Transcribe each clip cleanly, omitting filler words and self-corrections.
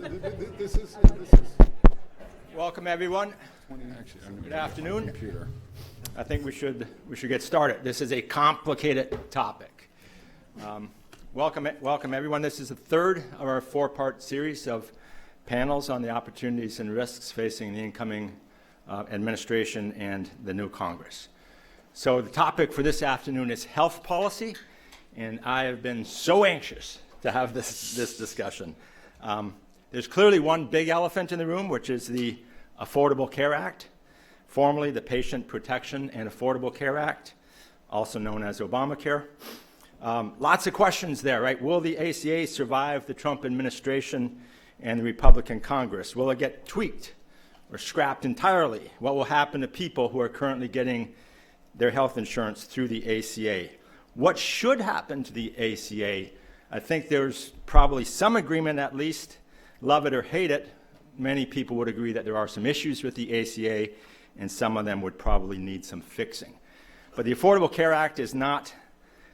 This is. Welcome, everyone. Good afternoon. I think we should get started. This is a complicated topic. Welcome, everyone. This is the third of our four-part series of panels on the opportunities and risks facing the incoming administration and the new Congress. So the topic for this afternoon is health policy, and I have been so anxious to have this discussion. There's clearly one big elephant in the room, which is the Affordable Care Act, formerly the Patient Protection and Affordable Care Act, also known as Obamacare. Lots of questions there, right? Will the ACA survive the Trump administration and the Republican Congress? Will it get tweaked or scrapped entirely? What will happen to people who are currently getting their health insurance through the ACA? What should happen to the ACA? I think there's probably some agreement, at least, love it or hate it, many people would agree that there are some issues with the ACA, and some of them would probably need some fixing. But the Affordable Care Act is not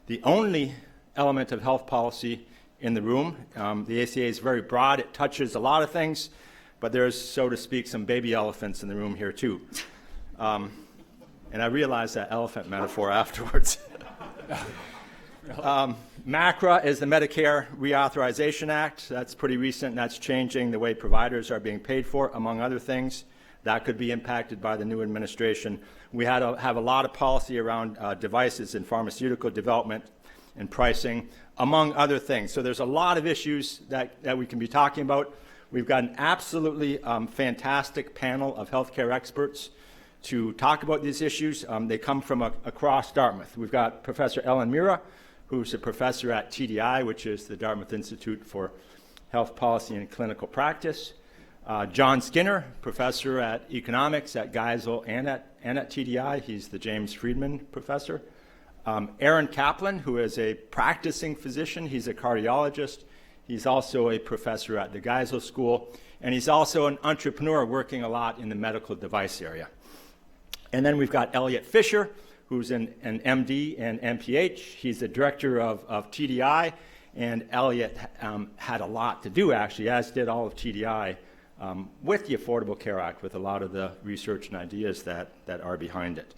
the only element of health policy in the room. The ACA is very broad. It touches a lot of things, but there's, so to speak, some baby elephants in the room here, too. And I realized that elephant metaphor afterwards. MACRA is the Medicare Reauthorization Act. That's pretty recent, and that's changing the way providers are being paid for, among other things. That could be impacted by the new administration. We have a lot of policy around devices and pharmaceutical development and pricing, among other things. So there's a lot of issues that we can be talking about. We've got an absolutely fantastic panel of healthcare experts to talk about these issues. They come from across Dartmouth. We've got Professor Meara, who's a professor at TDI, which is the Dartmouth Institute for Health Policy and Clinical Practice. John Skinner, professor at economics at Geisel and at TDI. He's the James Freedman professor. Aaron Kaplan, who is a practicing physician. He's a cardiologist. He's also a professor at the Geisel School. And he's also an entrepreneur working a lot in the medical device area. And then we've got Elliott Fisher, who's an MD and MPH. He's the director of TDI, and Elliott had a lot to do, actually, as did all of TDI, with the Affordable Care Act, with a lot of the research and ideas that are behind it.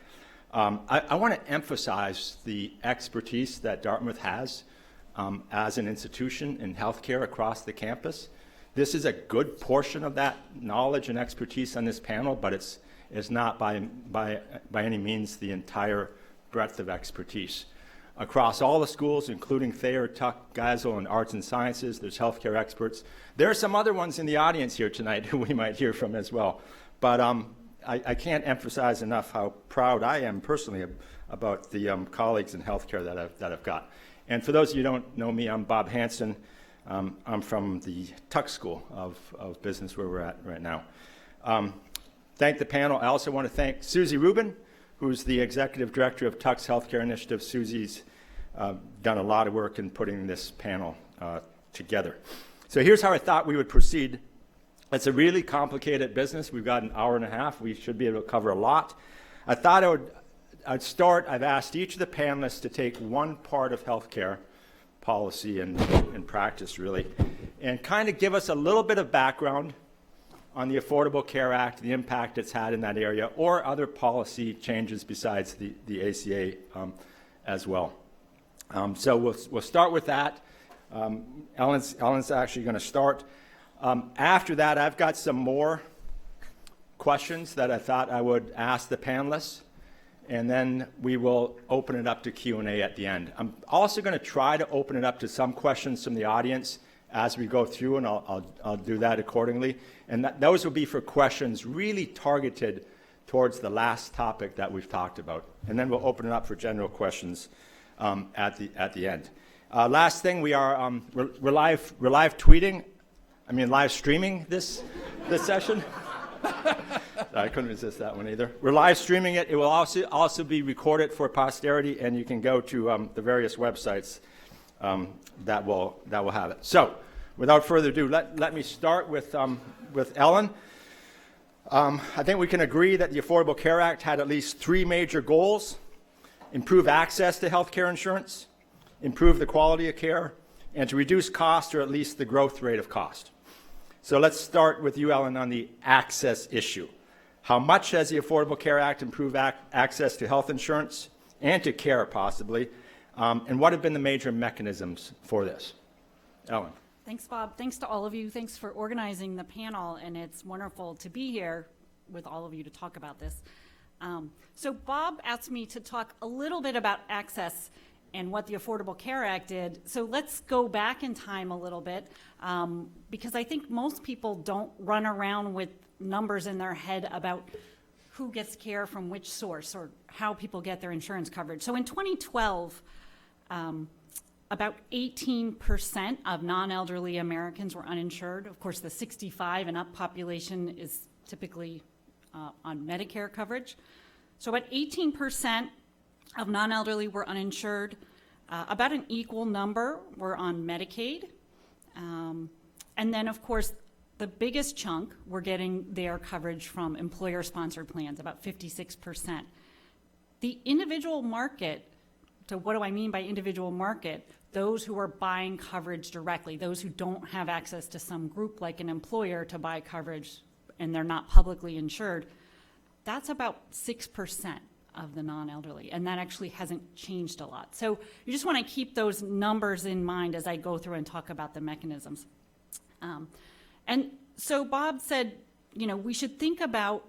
I want to emphasize the expertise that Dartmouth has as an institution in healthcare across the campus. This is a good portion of that knowledge and expertise on this panel, but it's not by any means the entire breadth of expertise. Across all the schools, including Thayer, Tuck, Geisel, and Arts and Sciences, there's healthcare experts. There are some other ones in the audience here tonight who we might hear from as well. But I can't emphasize enough how proud I am personally about the colleagues in healthcare that I've got. And for those of you who don't know me, I'm Bob Hanson. I'm from the Tuck School of Business, where we're at right now. Thank the panel. I also want to thank Susie Rubin, who's the executive director of Tuck's Healthcare Initiative. Susie's done a lot of work in putting this panel together. So here's how I thought we would proceed. It's a really complicated business. We've got an hour and a half. We should be able to cover a lot. I thought I'd start. I've asked each of the panelists to take one part of healthcare policy and practice, really, and kind of give us a little bit of background on the Affordable Care Act, the impact it's had in that area, or other policy changes besides the ACA as well. So we'll start with that. Ellen's actually going to start. After that, I've got some more questions that I thought I would ask the panelists, and then we will open it up to Q&A at the end. I'm also going to try to open it up to some questions from the audience as we go through, and I'll do that accordingly. And those will be for questions really targeted towards the last topic that we've talked about. And then we'll open it up for general questions at the end. Last thing, we're live streaming this session. I couldn't resist that one either. We're live streaming it. It will also be recorded for posterity, and you can go to the various websites that will have it. So, without further ado, let me start with Ellen. I think we can agree that the Affordable Care Act had at least three major goals: improve access to health care insurance, improve the quality of care, and to reduce cost, or at least the growth rate of cost. So let's start with you, Ellen, on the access issue. How much has the Affordable Care Act improved access to health insurance and to care, possibly? And what have been the major mechanisms for this? Ellen. Thanks, Bob. Thanks to all of you. Thanks for organizing the panel, and it's wonderful to be here with all of you to talk about this. So Bob asked me to talk a little bit about access and what the Affordable Care Act did. So let's go back in time a little bit, because I think most people don't run around with numbers in their head about who gets care from which source or how people get their insurance coverage. So in 2012, about 18% of non-elderly Americans were uninsured. Of course, the 65 and up population is typically on Medicare coverage. So about 18% of non-elderly were uninsured. About an equal number were on Medicaid. And then, of course, the biggest chunk were getting their coverage from employer-sponsored plans, about 56%. The individual market, so what do I mean by individual market? Those who are buying coverage directly, those who don't have access to some group like an employer to buy coverage and they're not publicly insured, that's about 6% of the non-elderly, and that actually hasn't changed a lot. So you just want to keep those numbers in mind as I go through and talk about the mechanisms. And so Bob said, we should think about,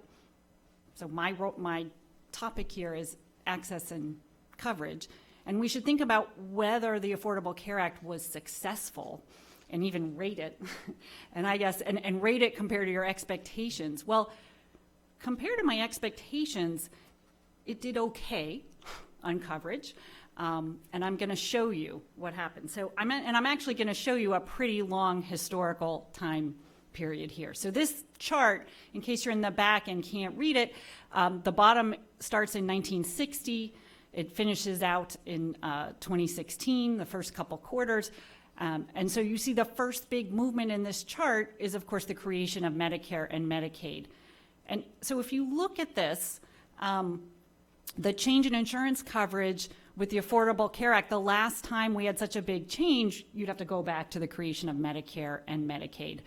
so my topic here is access and coverage, and we should think about whether the Affordable Care Act was successful and even rate it, and I guess, and rate it compared to your expectations. Well, compared to my expectations, it did okay on coverage, and I'm going to show you what happened. So I'm actually going to show you a pretty long historical time period here. So this chart, in case you're in the back and can't read it, the bottom starts in 1960. It finishes out in 2016, the first couple quarters. And so you see the first big movement in this chart is, of course, the creation of Medicare and Medicaid. And so if you look at this, the change in insurance coverage with the Affordable Care Act, the last time we had such a big change, you'd have to go back to the creation of Medicare and Medicaid.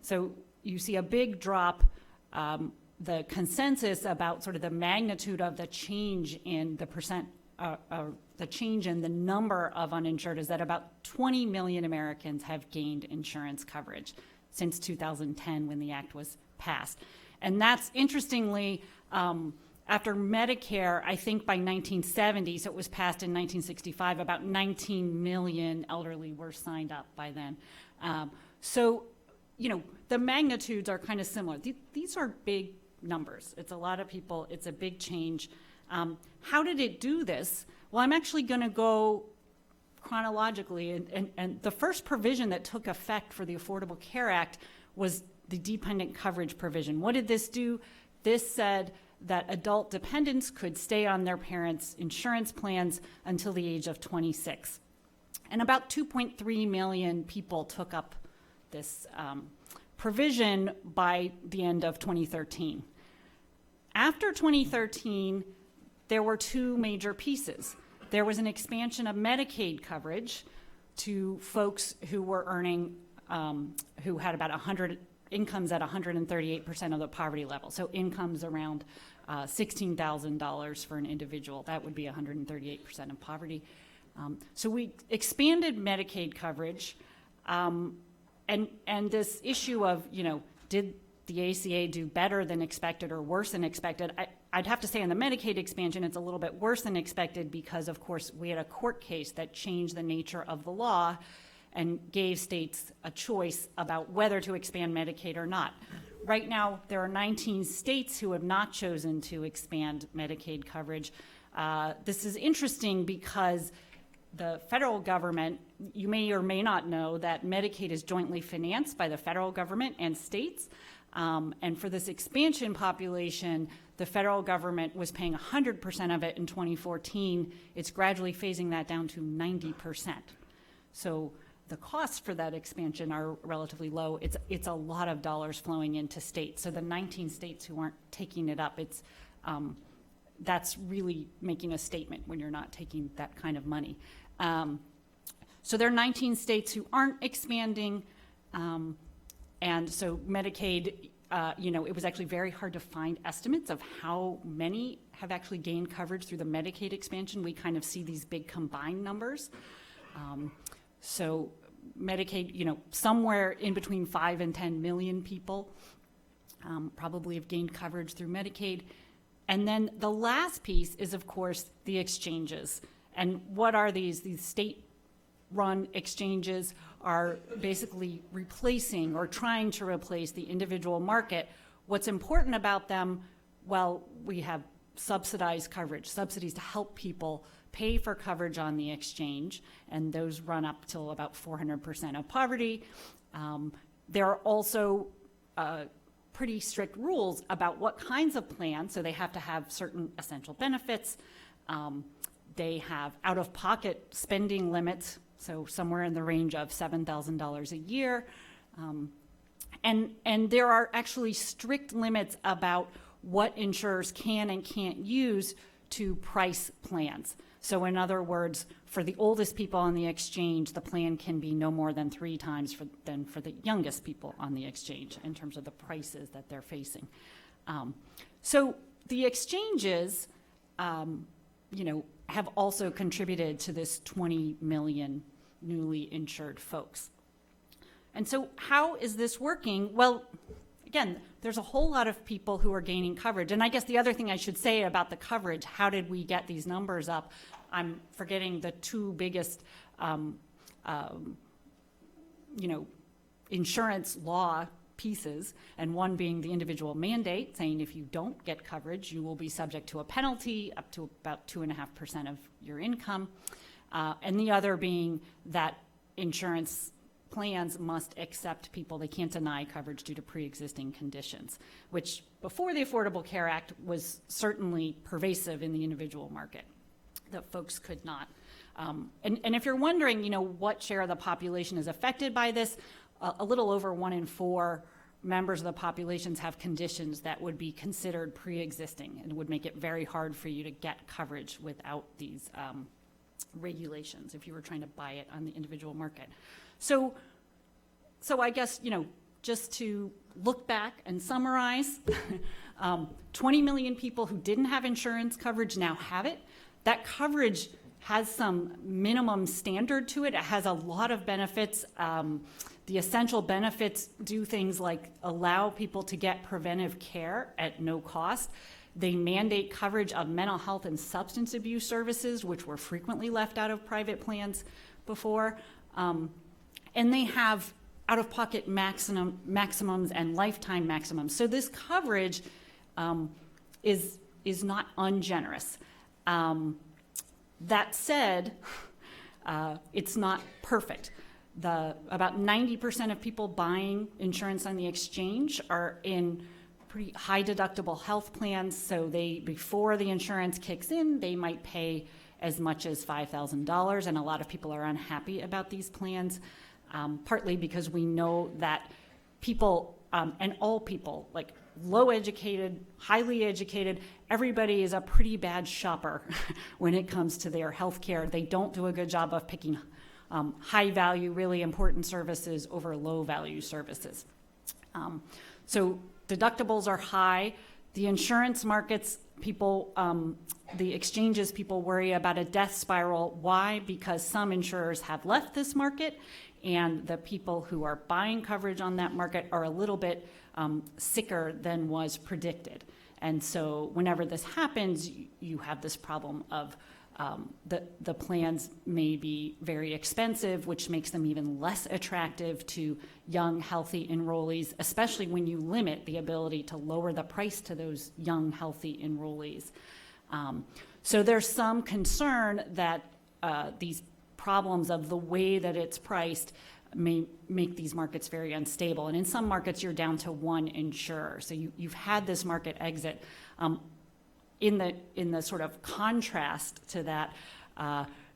So you see a big drop. The consensus about sort of the magnitude of the change in the percent, the change in the number of uninsured is that about 20 million Americans have gained insurance coverage since 2010 when the act was passed. And that's interestingly, after Medicare, I think by 1970, so it was passed in 1965, about 19 million elderly were signed up by then. So, the magnitudes are kind of similar. These are big numbers. It's a lot of people. It's a big change. How did it do this? Well, I'm actually going to go chronologically. And the first provision that took effect for the Affordable Care Act was the dependent coverage provision. What did this do? This said that adult dependents could stay on their parents' insurance plans until the age of 26. And about 2.3 million people took up this provision by the end of 2013. After 2013, there were two major pieces. There was an expansion of Medicaid coverage to folks who were earning, who had about 100 incomes at 138% of the poverty level. So incomes around $16,000 for an individual. That would be 138% of poverty. So we expanded Medicaid coverage, and this issue of, did the ACA do better than expected or worse than expected? I'd have to say on the Medicaid expansion, it's a little bit worse than expected because, of course, we had a court case that changed the nature of the law and gave states a choice about whether to expand Medicaid or not. Right now, there are 19 states who have not chosen to expand Medicaid coverage. This is interesting because the federal government, you may or may not know that Medicaid is jointly financed by the federal government and states. And for this expansion population, the federal government was paying 100% of it in 2014. It's gradually phasing that down to 90%. So the costs for that expansion are relatively low. It's a lot of dollars flowing into states. So the 19 states who aren't taking it up, that's really making a statement when you're not taking that kind of money. So there are 19 states who aren't expanding. And so Medicaid, it was actually very hard to find estimates of how many have actually gained coverage through the Medicaid expansion. We kind of see these big combined numbers. So Medicaid, somewhere in between 5 and 10 million people probably have gained coverage through Medicaid. And then the last piece is, of course, the exchanges. And what are these? These state-run exchanges are basically replacing or trying to replace the individual market. What's important about them, well, we have subsidized coverage, subsidies to help people pay for coverage on the exchange, and those run up till about 400% of poverty. There are also pretty strict rules about what kinds of plans, so they have to have certain essential benefits. They have out-of-pocket spending limits, so somewhere in the range of $7,000 a year. And there are actually strict limits about what insurers can and can't use to price plans. So in other words, for the oldest people on the exchange, the plan can be no more than 3 times than for the youngest people on the exchange in terms of the prices that they're facing. So the exchanges, have also contributed to this 20 million newly insured folks. And so how is this working? Well, again, there's a whole lot of people who are gaining coverage. And I guess the other thing I should say about the coverage, how did we get these numbers up? I'm forgetting the 2 biggest, insurance law pieces, and one being the individual mandate, saying if you don't get coverage, you will be subject to a penalty up to about 2.5% of your income. And the other being that insurance plans must accept people. They can't deny coverage due to pre-existing conditions, which before the Affordable Care Act was certainly pervasive in the individual market, that folks could not. And if you're wondering, what share of the population is affected by this, a little over 1 in 4 members of the populations have conditions that would be considered pre-existing and would make it very hard for you to get coverage without these regulations if you were trying to buy it on the individual market. So I guess, just to look back and summarize, 20 million people who didn't have insurance coverage now have it. That coverage has some minimum standard to it. It has a lot of benefits. The essential benefits do things like allow people to get preventive care at no cost. They mandate coverage of mental health and substance abuse services, which were frequently left out of private plans before. And they have out-of-pocket maximums and lifetime maximums. So this coverage is not ungenerous. That said, it's not perfect. About 90% of people buying insurance on the exchange are in pretty high deductible health plans, so before the insurance kicks in, they might pay as much as $5,000, and a lot of people are unhappy about these plans, partly because we know that people, and all people, like low educated, highly educated, everybody is a pretty bad shopper when it comes to their health care. They don't do a good job of picking high value, really important services over low value services. So deductibles are high. The insurance markets, the exchanges, people worry about a death spiral. Why? Because some insurers have left this market, and the people who are buying coverage on that market are a little bit sicker than was predicted. And so whenever this happens, you have this problem of the plans may be very expensive, which makes them even less attractive to young, healthy enrollees, especially when you limit the ability to lower the price to those young, healthy enrollees. So there's some concern that these problems of the way that it's priced may make these markets very unstable. And in some markets, you're down to one insurer. So you've had this market exit. In the sort of contrast to that,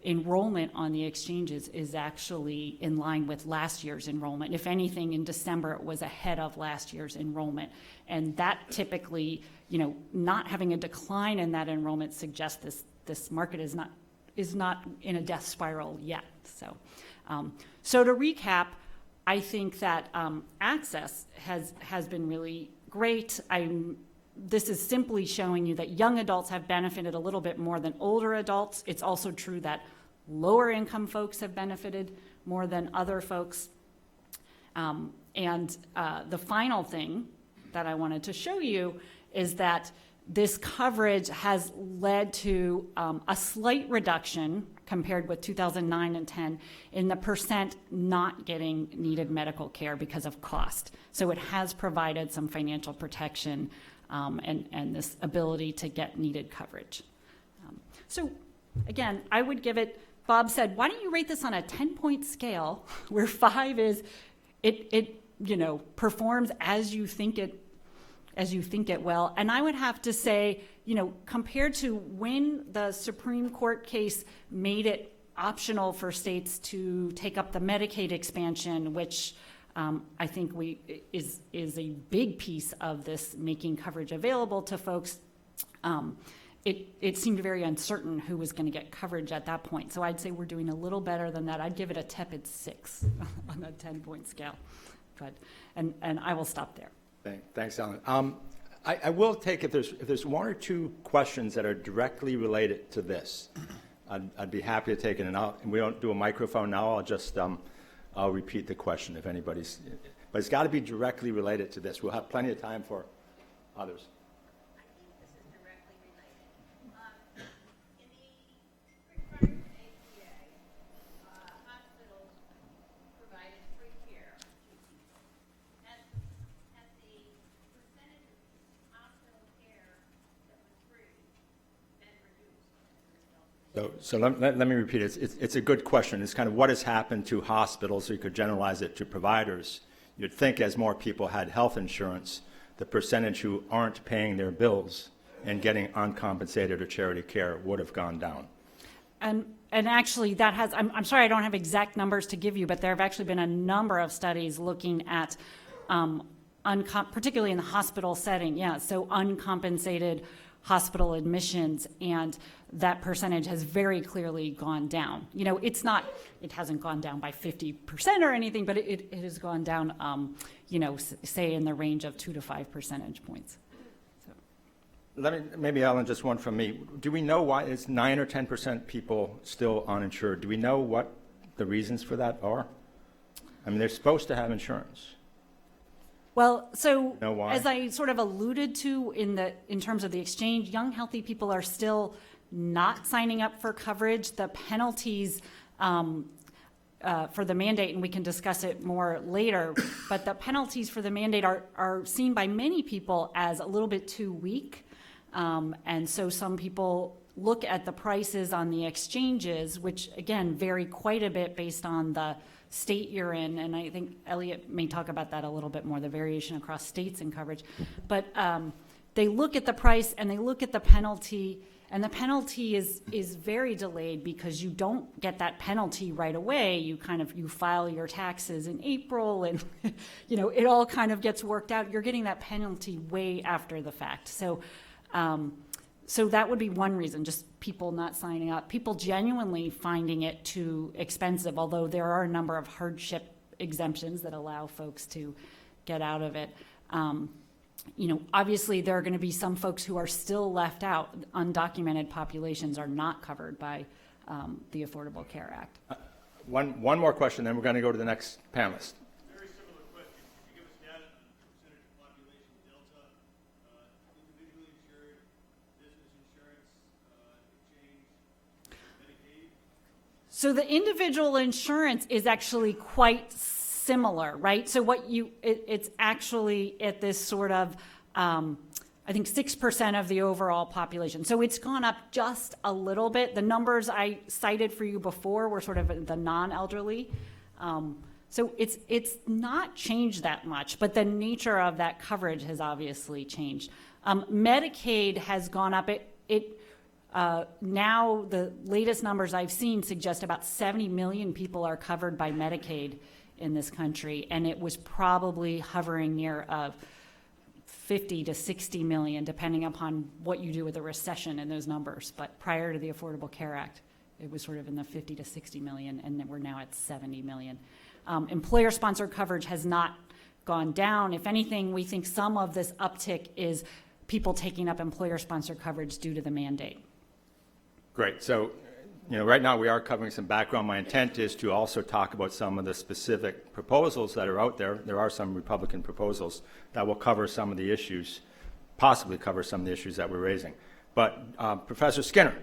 enrollment on the exchanges is actually in line with last year's enrollment. If anything, in December, it was ahead of last year's enrollment. And that typically, not having a decline in that enrollment suggests this market is not in a death spiral yet. So to recap, I think that access has been really great. This is simply showing you that young adults have benefited a little bit more than older adults. It's also true that lower income folks have benefited more than other folks. The final thing that I wanted to show you is that this coverage has led to a slight reduction compared with 2009 and 10 in the percent not getting needed medical care because of cost. So it has provided some financial protection and this ability to get needed coverage. So again, I would give it, Bob said, why don't you rate this on a 10-point scale where 5 is it performs as you think it will. And I would have to say, compared to when the Supreme Court case made it optional for states to take up the Medicaid expansion, which I think is a big piece of this making coverage available to folks, it seemed very uncertain who was going to get coverage at that point. So I'd say we're doing a little better than that. I'd give it a tepid 6 on a 10-point scale. And I will stop there. Thanks, Ellen. I will take, if there's 1 or 2 questions that are directly related to this, I'd be happy to take it. And we don't do a microphone now. I'll repeat the question if anybody's. But it's got to be directly related to this. We'll have plenty of time for others. I think this is directly related. In the prior to ACA, hospitals provided free care. Has the percentage of hospital care that was free been reduced as a result? So let me repeat it. It's a good question. It's kind of what has happened to hospitals, so you could generalize it to providers. You'd think as more people had health insurance, the percentage who aren't paying their bills and getting uncompensated or charity care would have gone down. And actually that has, I'm sorry I don't have exact numbers to give you, but there have actually been a number of studies looking at, particularly in the hospital setting, so uncompensated hospital admissions, and that percentage has very clearly gone down. It hasn't gone down by 50% or anything, but it has gone down, say in the range of 2 to 5 percentage points. So. Maybe Ellen, just one from me. Do we know why it's 9 or 10% people still uninsured? Do we know what the reasons for that are? I mean, they're supposed to have insurance. Well, so why? As I sort of alluded to in terms of the exchange, young, healthy people are still not signing up for coverage. The penalties for the mandate, and we can discuss it more later, but the penalties for the mandate are seen by many people as a little bit too weak. And so some people look at the prices on the exchanges, which again vary quite a bit based on the state you're in, and I think Elliott may talk about that a little bit more, the variation across states in coverage. But they look at the price and they look at the penalty, and the penalty is very delayed because you don't get that penalty right away. You file your taxes in April, and it all kind of gets worked out. You're getting that penalty way after the fact. So that would be one reason, just people not signing up. People genuinely finding it too expensive, although there are a number of hardship exemptions that allow folks to get out of it. Obviously there are going to be some folks who are still left out. Undocumented populations are not covered by the Affordable Care Act. One more question, then we're going to go to the next panelist. Very similar question. Could you give us data on percentage of population delta, individually insured, business insurance, exchange, Medicaid? So the individual insurance is actually quite similar, right? So it's actually at this sort of, I think 6% of the overall population. So it's gone up just a little bit. The numbers I cited for you before were sort of the non-elderly. So it's not changed that much, but the nature of that coverage has obviously changed. Medicaid has gone up. Now the latest numbers I've seen suggest about 70 million people are covered by Medicaid in this country, and it was probably hovering near 50 to 60 million, depending upon what you do with the recession in those numbers. But prior to the Affordable Care Act, it was sort of in the 50 to 60 million, and then we're now at 70 million. Employer-sponsored coverage has not gone down. If anything, we think some of this uptick is people taking up employer-sponsored coverage due to the mandate. Great. So, right now we are covering some background. My intent is to also talk about some of the specific proposals that are out there. There are some Republican proposals that will cover some of the issues, possibly cover some of the issues that we're raising. But Professor Skinner,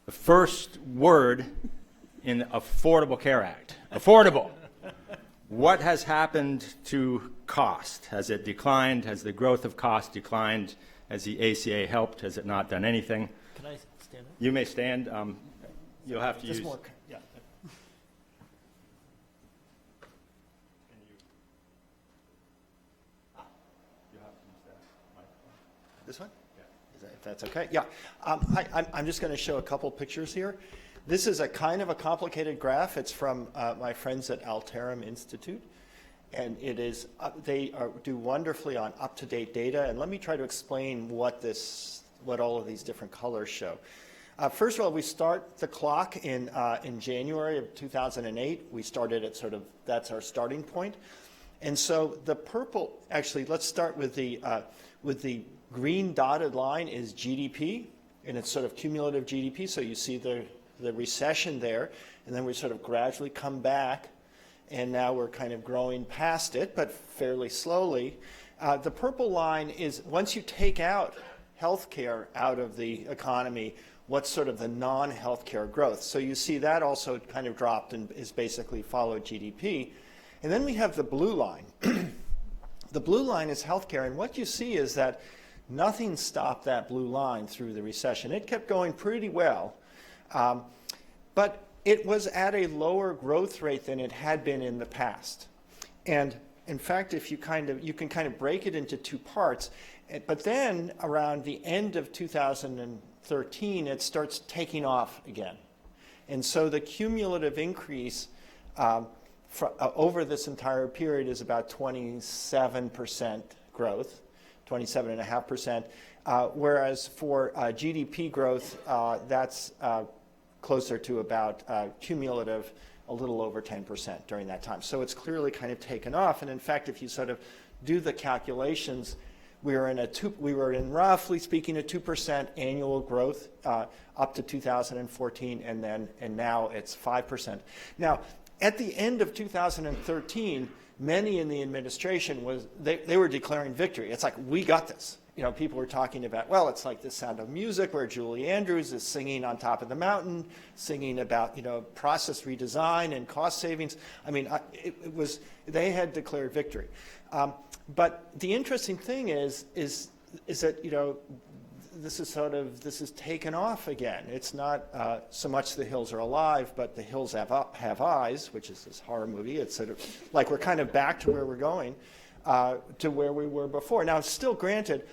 the first word in the Affordable Care Act, affordable. What has happened to cost? Has it declined? Has the growth of cost declined? Has the ACA helped? Has it not done anything? Can I stand up? You may stand. You'll have to Just use. more, yeah. This one? If that's okay. Yeah. I'm just going to show a couple pictures here. This is a kind of a complicated graph. It's from my friends at Alterum Institute. And it is, do wonderfully on up-to-date data. And let me try to explain what all of these different colors show. First of all, we start the clock in January of 2008. We started at that's our starting point. And so the purple, actually, let's start with the green dotted line is GDP, and it's sort of cumulative GDP. So you see the recession there, and then we sort of gradually come back, and now we're kind of growing past it, but fairly slowly. The purple line is once you take out healthcare out of the economy, what's sort of the non-healthcare growth. So you see that also kind of dropped and is basically followed GDP. And then we have the blue line. The blue line is healthcare, and what you see is that nothing stopped that blue line through the recession. It kept going pretty well, but it was at a lower growth rate than it had been in the past. And in fact, if you can kind of break it into two parts, but then around the end of 2013, it starts taking off again. And so the cumulative increase over this entire period is about 27% growth, 27.5%, whereas for GDP growth, that's closer to about cumulative, a little over 10% during that time. So it's clearly kind of taken off. And in fact, if you sort of do the calculations, we were in roughly speaking a 2% annual growth up to 2014, and now it's 5%. Now, at the end of 2013, many in the administration they were declaring victory. It's like, we got this. People were talking about, well, it's like The Sound of Music, where Julie Andrews is singing on top of the mountain, singing about, process redesign and cost savings. I mean, they had declared victory. But the interesting thing is that, this is taken off again. It's not so much The Hills Are Alive, but The Hills Have Eyes, which is this horror movie. It's sort of like we're kind of back to where we're going, to where we were before. Now, still granted,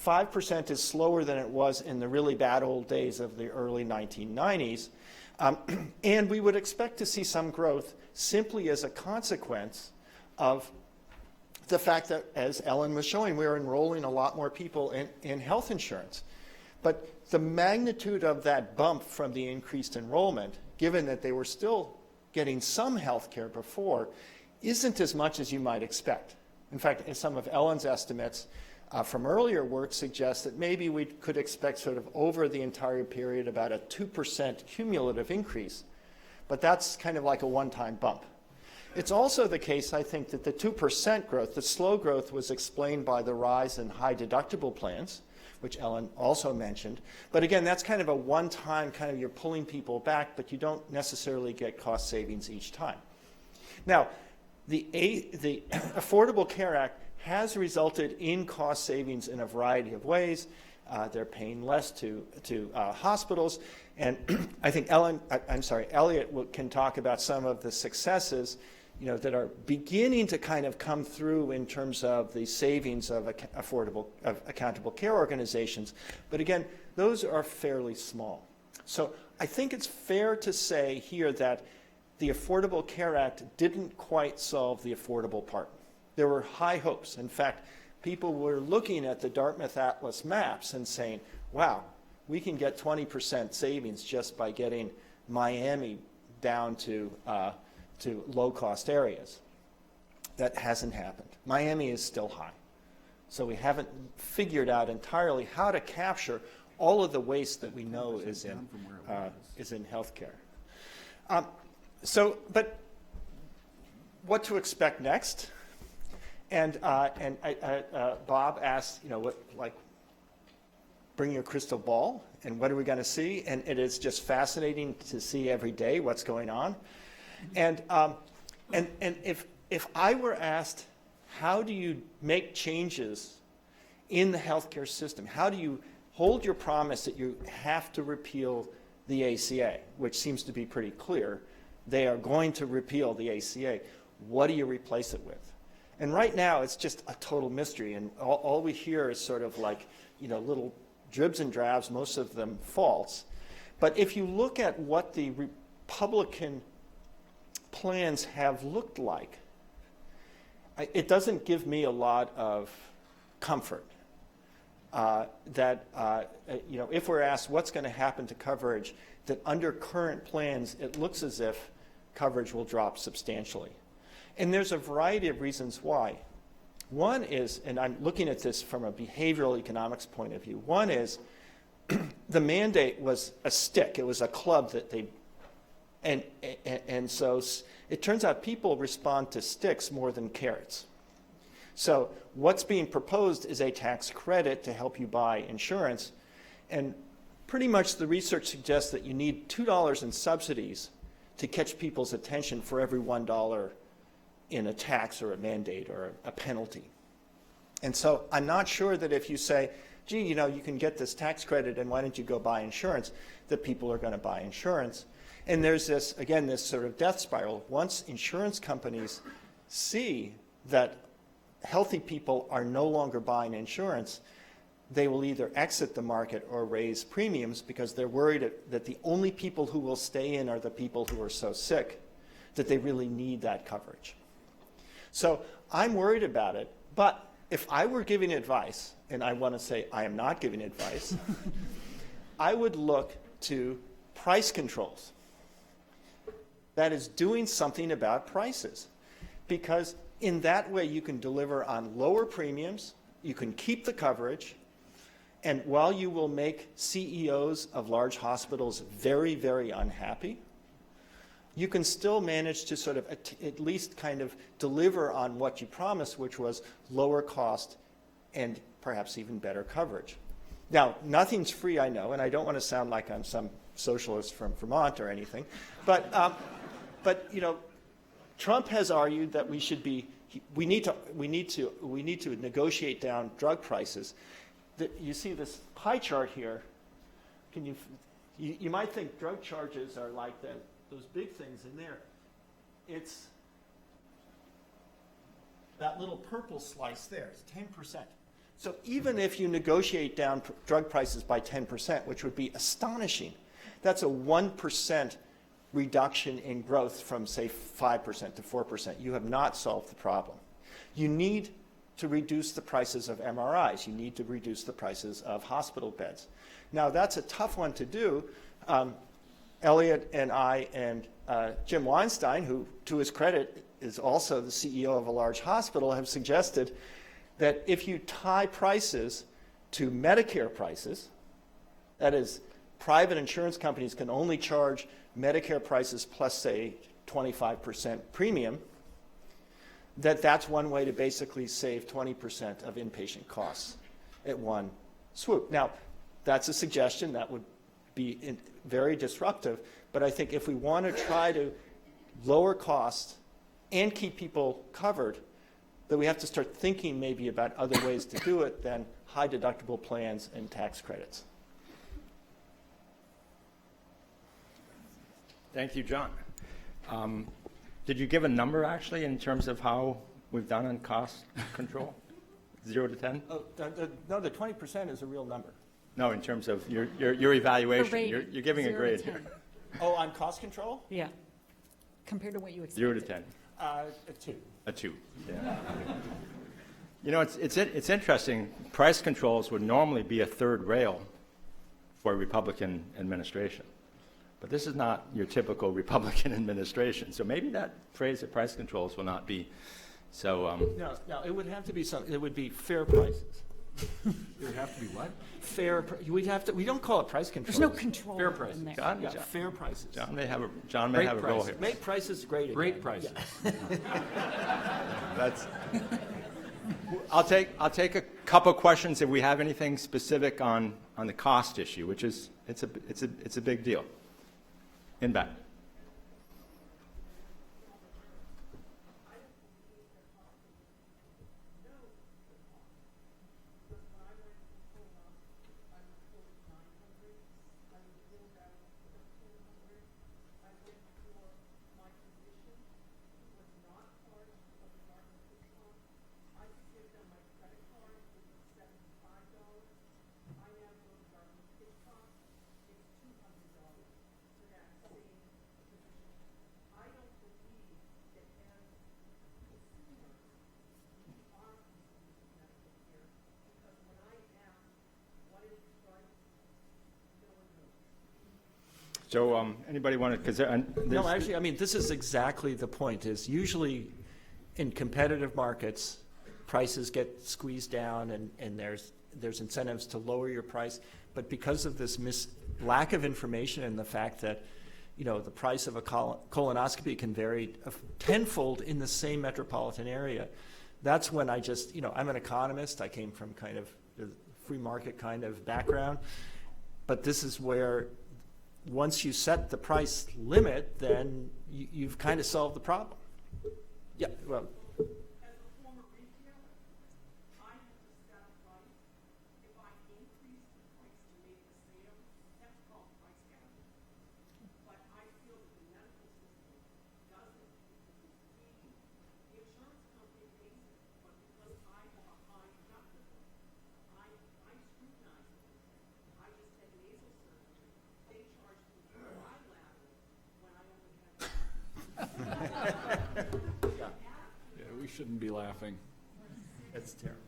5% is slower than it was in the really bad old days of the early 1990s. And we would expect to see some growth simply as a consequence of the fact that, as Ellen was showing, we're enrolling a lot more people in health insurance. But the magnitude of that bump from the increased enrollment, given that they were still getting some health care before, isn't as much as you might expect. In fact, some of Ellen's estimates from earlier work suggest that maybe we could expect sort of over the entire period about a 2% cumulative increase. But that's kind of like a one-time bump. It's also the case, I think, that the 2% growth, the slow growth, was explained by the rise in high deductible plans, which Ellen also mentioned. But again, that's kind of a one-time kind of, you're pulling people back, but you don't necessarily get cost savings each time. Now, the Affordable Care Act has resulted in cost savings in a variety of ways. They're paying less to hospitals. And I think Elliott can talk about some of the successes that are beginning to kind of come through in terms of the savings of accountable care organizations. But again, those are fairly small. So I think it's fair to say here that the Affordable Care Act didn't quite solve the affordable part. There were high hopes. In fact, people were looking at the Dartmouth Atlas maps and saying, wow, we can get 20% savings just by getting Miami down to to low-cost areas. That hasn't happened. Miami is still high. So we haven't figured out entirely how to capture all of the waste that we know is in healthcare. But what to expect next? And Bob asked, bring your crystal ball, and what are we going to see? And it is just fascinating to see every day what's going on. And if I were asked, how do you make changes in the healthcare system? How do you hold your promise that you have to repeal the ACA, which seems to be pretty clear? They are going to repeal the ACA. What do you replace it with? And right now, it's just a total mystery, and all we hear is sort of like, little dribs and drabs, most of them false. But if you look at what the Republican plans have looked like, it doesn't give me a lot of comfort that, if we're asked what's going to happen to coverage, that under current plans, it looks as if coverage will drop substantially. And there's a variety of reasons why. One is, and I'm looking at this from a behavioral economics point of view, one is the mandate was a stick. It was a club that they, and so it turns out people respond to sticks more than carrots. So what's being proposed is a tax credit to help you buy insurance. And pretty much the research suggests that you need $2 in subsidies to catch people's attention for every $1 in a tax or a mandate or a penalty. And so I'm not sure that if you say, gee, you can get this tax credit and why don't you go buy insurance, that people are going to buy insurance. And there's this, again, this sort of death spiral. Once insurance companies see that healthy people are no longer buying insurance, they will either exit the market or raise premiums because they're worried that the only people who will stay in are the people who are so sick that they really need that coverage. So I'm worried about it, but if I were giving advice, and I want to say I am not giving advice, I would look to price controls. That is doing something about prices, because in that way you can deliver on lower premiums, you can keep the coverage, and while you will make CEOs of large hospitals very, very unhappy, you can still manage to sort of at least kind of deliver on what you promised, which was lower cost and perhaps even better coverage. Now, nothing's free, I know, and I don't want to sound like I'm some socialist from Vermont or anything, but Trump has argued that we need to negotiate down drug prices. You see this pie chart here. You might think drug charges are like those big things in there. It's that little purple slice there. It's 10%. So even if you negotiate down drug prices by 10%, which would be astonishing, that's a 1% reduction in growth from, say, 5% to 4%. You have not solved the problem. You need to reduce the prices of MRIs. You need to reduce the prices of hospital beds. Now, that's a tough one to do. Elliott and I and Jim Weinstein, who, to his credit, is also the CEO of a large hospital, have suggested that if you tie prices to Medicare prices, that is, private insurance companies can only charge Medicare prices plus, say, 25% premium, that's one way to basically save 20% of inpatient costs at one swoop. Now, that's a suggestion that would be very disruptive, but I think if we want to try to lower costs and keep people covered, that we have to start thinking maybe about other ways to do it than high deductible plans and tax credits. Thank you, John. Did you give a number, actually, in terms of how we've done on cost control? 0 to 10? Oh, no, the 20% is a real number. No, in terms of your evaluation. The You're rating, giving a 0 to grade 10. here. Oh, on cost control? Yeah, compared to what you expected. 0 to 10. A 2. A 2. Yeah. It's interesting. Price controls would normally be a third rail for a Republican administration. But this is not your typical Republican administration. So maybe that phrase of price controls will not be so. No, it would have to be it would be fair prices. It would have to be what? We'd have to, we don't call it price controls. There's no control Fair prices. in there. John, Yeah, fair prices. John may have a Great role prices. here. Make prices great again. Great prices. That's. I'll take a couple questions if we have anything specific on the cost issue, which is it's a big deal. In back. So anybody want to, because No, actually, I mean, this is exactly the point, is usually in competitive markets, prices get squeezed down and there's incentives to lower your price. But because of this lack of information and the fact that, you know, the price of a colonoscopy can vary tenfold in the same metropolitan area, that's when I just, you know, I'm an economist. I came from kind of the free market kind of background. But this is where once you set the price limit, then you've kind of solved the problem. Yeah, well. As a former retailer, I have to set a price. If I increase the price to make the sale, that's called price gouging. But I feel that the medical system doesn't because it's feeding. The insurance company pays it, but because I have a high deductible, I scrutinize it. I just had nasal surgery. They charged me bilateral when I only had. Yeah, we shouldn't be laughing. That's terrible.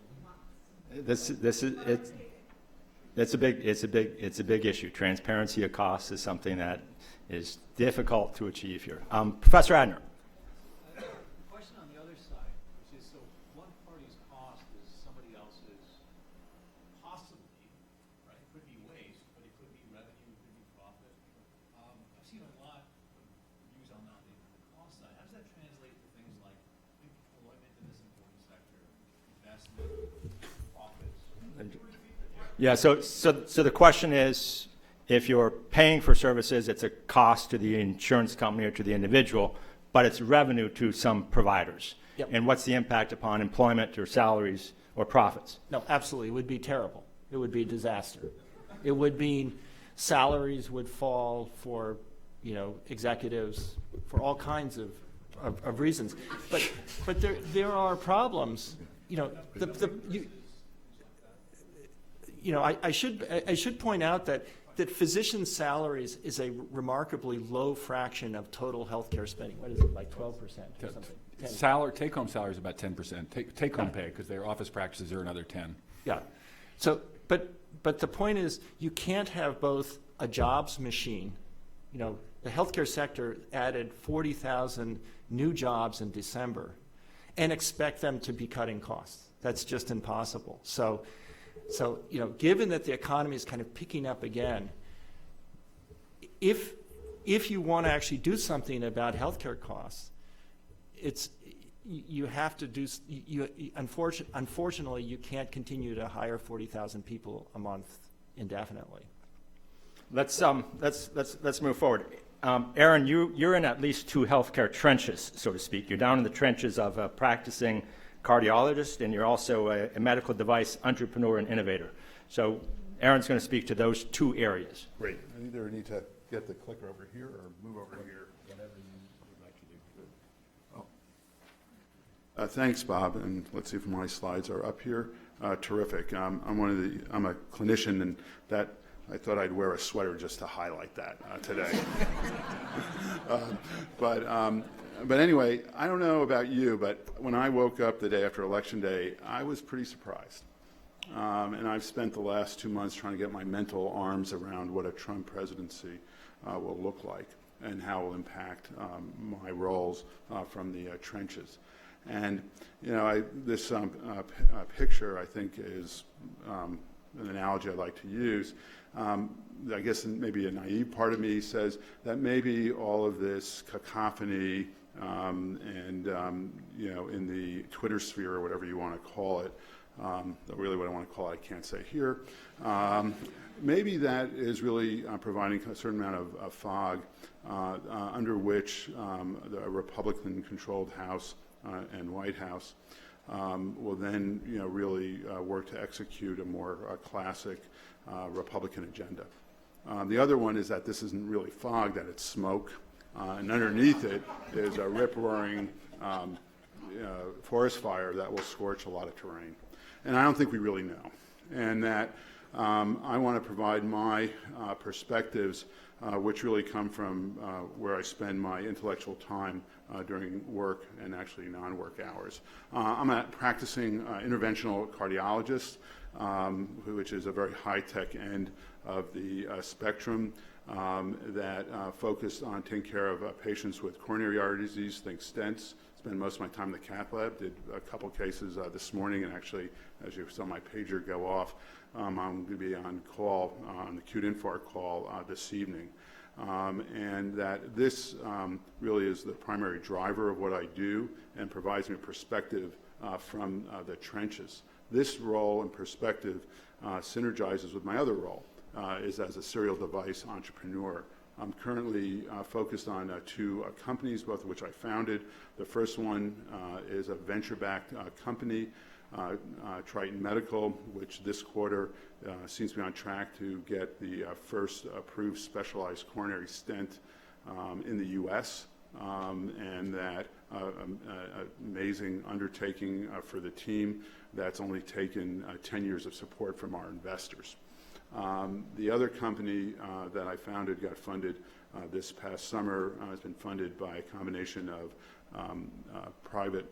It's a big issue. Transparency of costs is something that is difficult to achieve here. Professor Adner. Question on the other side, which is, so one party's cost is somebody else's possibly, right? It could be waste, but it could be revenue, it could be profit. I've seen a lot of views on the cost side. How does that translate to things like employment in this important sector, investment, profits? Yeah, so the question is, if you're paying for services, it's a cost to the insurance company or to the individual, but it's revenue to some providers. Yep. And what's the impact upon employment or salaries or profits? No, absolutely. It would be terrible. It would be a disaster. It would mean salaries would fall for, you know, executives for all kinds of reasons. But there are problems. You know, I should point out that physician salaries is a remarkably low fraction of total healthcare spending. What is it, like 12% or something? Take-home salary is about 10%. Take-home pay, because their office practices are another 10. Yeah. So, but the point is, you can't have both a jobs machine. You know, the healthcare sector added 40,000 new jobs in December, and expect them to be cutting costs. That's just impossible. So, you know, given that the economy is kind of picking up again, if you want to actually do something about healthcare costs, you have to do. Unfortunately, you can't continue to hire 40,000 people a month indefinitely. Let's move forward. Aaron, you're in at least two healthcare trenches, so to speak. You're down in the trenches of a practicing cardiologist, and you're also a medical device entrepreneur and innovator. So Aaron's going to speak to those two areas. Great. I either need to get the clicker over here or move over here, whatever you would like to do. Thanks, Bob. And let's see if my slides are up here. Terrific. I'm a clinician, and that I thought I'd wear a sweater just to highlight that today. But anyway, I don't know about you, but when I woke up the day after Election Day, I was pretty surprised. And I've spent the last 2 months trying to get my mental arms around what a Trump presidency will look like and how it will impact my roles from the trenches. And, you know, this picture, I think, is an analogy I'd like to use. I guess maybe a naive part of me says that maybe all of this cacophony and, you know, in the Twitter sphere or whatever you want to call it, really what I want to call it, I can't say here, maybe that is really providing a certain amount of fog under which the Republican-controlled House and White House will then, you know, really work to execute a more classic Republican agenda. The other one is that this isn't really fog, that it's smoke, and underneath it is a rip-roaring forest fire that will scorch a lot of terrain. And I don't think we really know. And that I want to provide my perspectives, which really come from where I spend my intellectual time during work and actually non-work hours. I'm a practicing interventional cardiologist, which is a very high-tech end of the spectrum that focused on taking care of patients with coronary artery disease, think stents. Spend most of my time in the cath lab. Did a couple cases this morning, and actually, as you saw my pager go off, I'm going to be on call, on the acute infarct call this evening. And that this really is the primary driver of what I do and provides me perspective from the trenches. This role and perspective synergizes with my other role, is as a serial device entrepreneur. I'm currently focused on two companies, both of which I founded. The first one is a venture-backed company, Triton Medical, which this quarter seems to be on track to get the first approved specialized coronary stent in the U.S., and that amazing undertaking for the team that's only taken 10 years of support from our investors. The other company that I founded got funded this past summer. Has been funded by a combination of private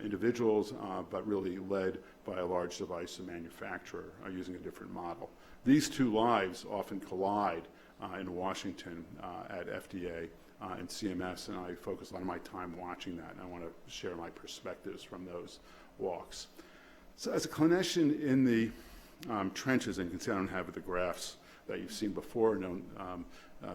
individuals, but really led by a large device manufacturer using a different model. These two lives often collide in Washington at FDA and CMS, and I focus a lot of my time watching that, and I want to share my perspectives from those walks. So as a clinician in the trenches, and you can see I don't have the graphs that you've seen before, and don't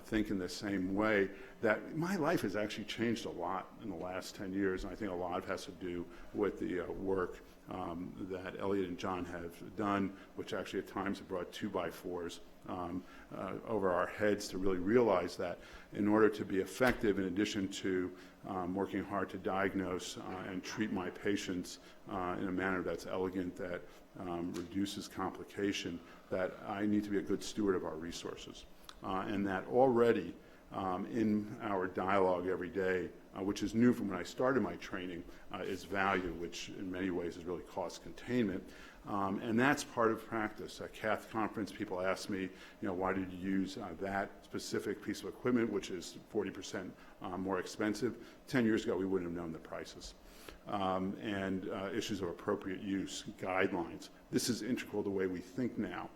think in the same way, that my life has actually changed a lot in the last 10 years, and I think a lot has to do with the work that Elliott and John have done, which actually at times have brought 2x4s over our heads to really realize that in order to be effective, in addition to working hard to diagnose and treat my patients in a manner that's elegant, that reduces complication, that I need to be a good steward of our resources. And that already in our dialogue every day, which is new from when I started my training, is value, which in many ways is really cost containment. And that's part of practice. At CATH conference, people ask me, you know, why did you use that specific piece of equipment, which is 40% more expensive? 10 years ago, we wouldn't have known the prices. And issues of appropriate use, guidelines. This is integral to the way we think now.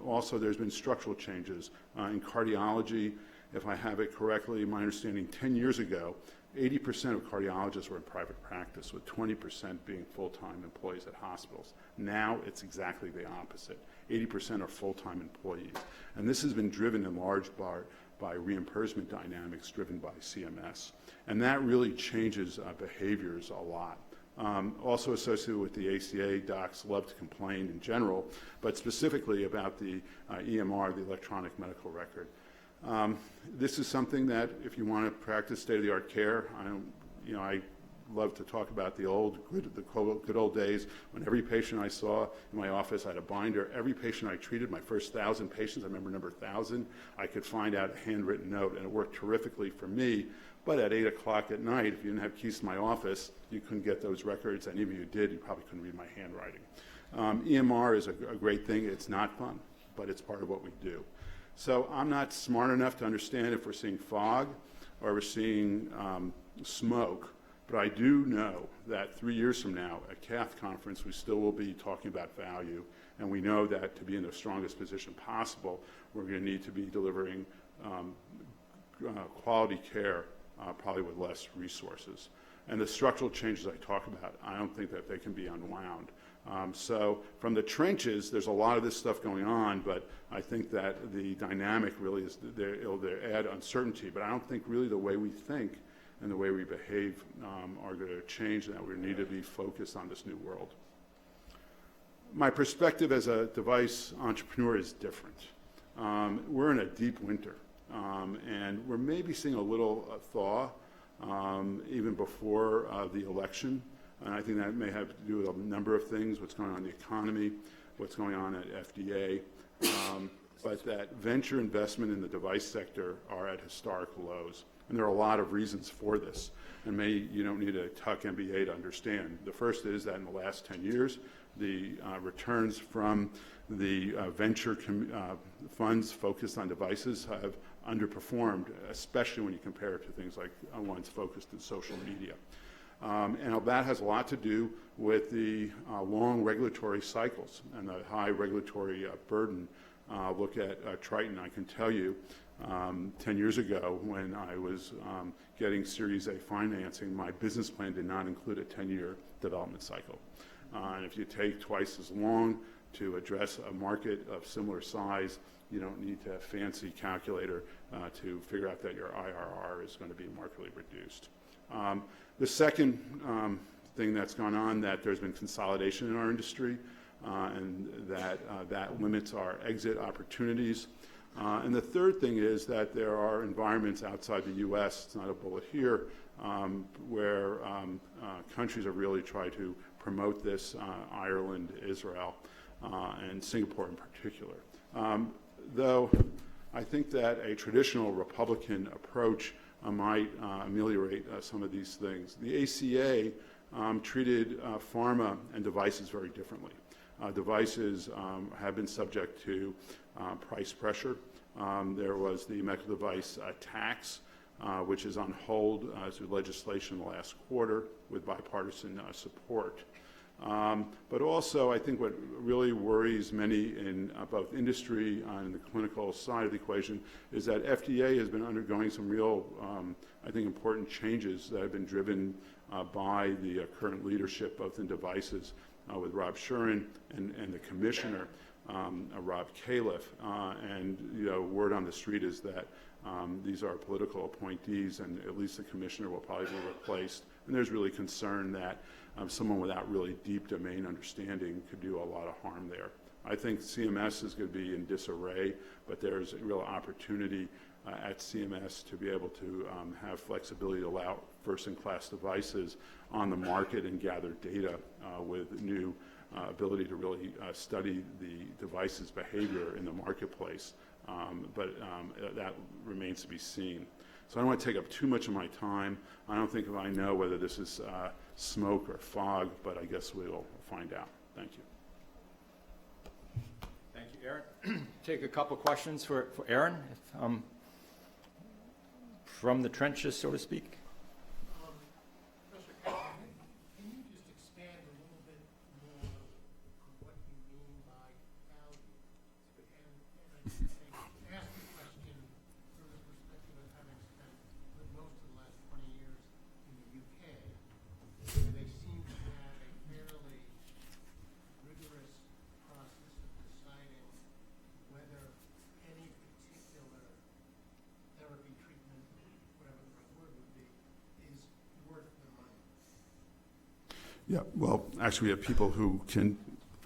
Also, there's been structural changes. In cardiology, if I have it correctly, my understanding 10 years ago, 80% of cardiologists were in private practice, with 20% being full-time employees at hospitals. Now it's exactly the opposite. 80% are full-time employees. And this has been driven in large part by reimbursement dynamics driven by CMS. And that really changes behaviors a lot. Also associated with the ACA, docs love to complain in general, but specifically about the EMR, the electronic medical record. This is something that if you want to practice state-of-the-art care, I love to talk about the good old days when every patient I saw in my office, I had a binder. Every patient I treated, my first 1,000 patients, I remember number 1,000, I could find out a handwritten note, and it worked terrifically for me. But at 8 o'clock at night, if you didn't have keys to my office, you couldn't get those records, and even if you did, you probably couldn't read my handwriting. EMR is a great thing. It's not fun, but it's part of what we do. So I'm not smart enough to understand if we're seeing fog or we're seeing smoke, But I do know that 3 years from now, at CAF conference, we still will be talking about value, and we know that to be in the strongest position possible, we're going to need to be delivering quality care, probably with less resources. And the structural changes I talk about, I don't think that they can be unwound. So from the trenches, there's a lot of this stuff going on, but I think that the dynamic really is, it'll add uncertainty, but I don't think really the way we think and the way we behave are going to change that. We need to be focused on this new world. My perspective as a device entrepreneur is different. We're in a deep winter, and we're maybe seeing a little thaw even before the election. And I think that may have to do with a number of things, what's going on in the economy, what's going on at FDA, but that venture investment in the device sector are at historic lows. And there are a lot of reasons for this, and you don't need a Tuck MBA to understand. The first is that in the last 10 years, the returns from the venture funds focused on devices have underperformed, especially when you compare it to things like ones focused in social media. And that has a lot to do with the long regulatory cycles and the high regulatory burden. Look at Triton. I can tell you 10 years ago when I was getting Series A financing, my business plan did not include a 10-year development cycle. And if you take twice as long to address a market of similar size, you don't need to have a fancy calculator to figure out that your IRR is going to be markedly reduced. The second thing that's gone on, that there's been consolidation in our industry, and that limits our exit opportunities. And the third thing is that there are environments outside the U.S., it's not a bullet here, where countries have really tried to promote this, Ireland, Israel, and Singapore in particular. Though I think that a traditional Republican approach might ameliorate some of these things. The ACA treated pharma and devices very differently. Devices have been subject to price pressure. There was the medical device tax, which is on hold through legislation the last quarter with bipartisan support. But also, I think what really worries many in both industry and the clinical side of the equation is that FDA has been undergoing some real, I think, important changes that have been driven by the current leadership, both in devices with Rob Shuren and the commissioner, Rob Califf. And word on the street is that these are political appointees, and at least the commissioner will probably be replaced. And there's really concern that someone without really deep domain understanding could do a lot of harm there. I think CMS is going to be in disarray, but there's a real opportunity at CMS to be able to have flexibility to allow first-in-class devices on the market and gather data with new ability to really study the device's behavior in the marketplace. But that remains to be seen. So I don't want to take up too much of my time. I don't think I know whether this is smoke or fog, but I guess we'll find out. Thank you. Thank you, Aaron. Take a couple questions for Aaron, if, from the trenches, so to speak. Professor Kaplan, can you just expand a little bit more on what you mean by value? And ask the question from the perspective of having spent most of the last 20 years in the UK, where they seem to have a fairly rigorous process of deciding whether any particular therapy, treatment, whatever the right word would be, is worth the money. Yeah, well, actually, we have people who can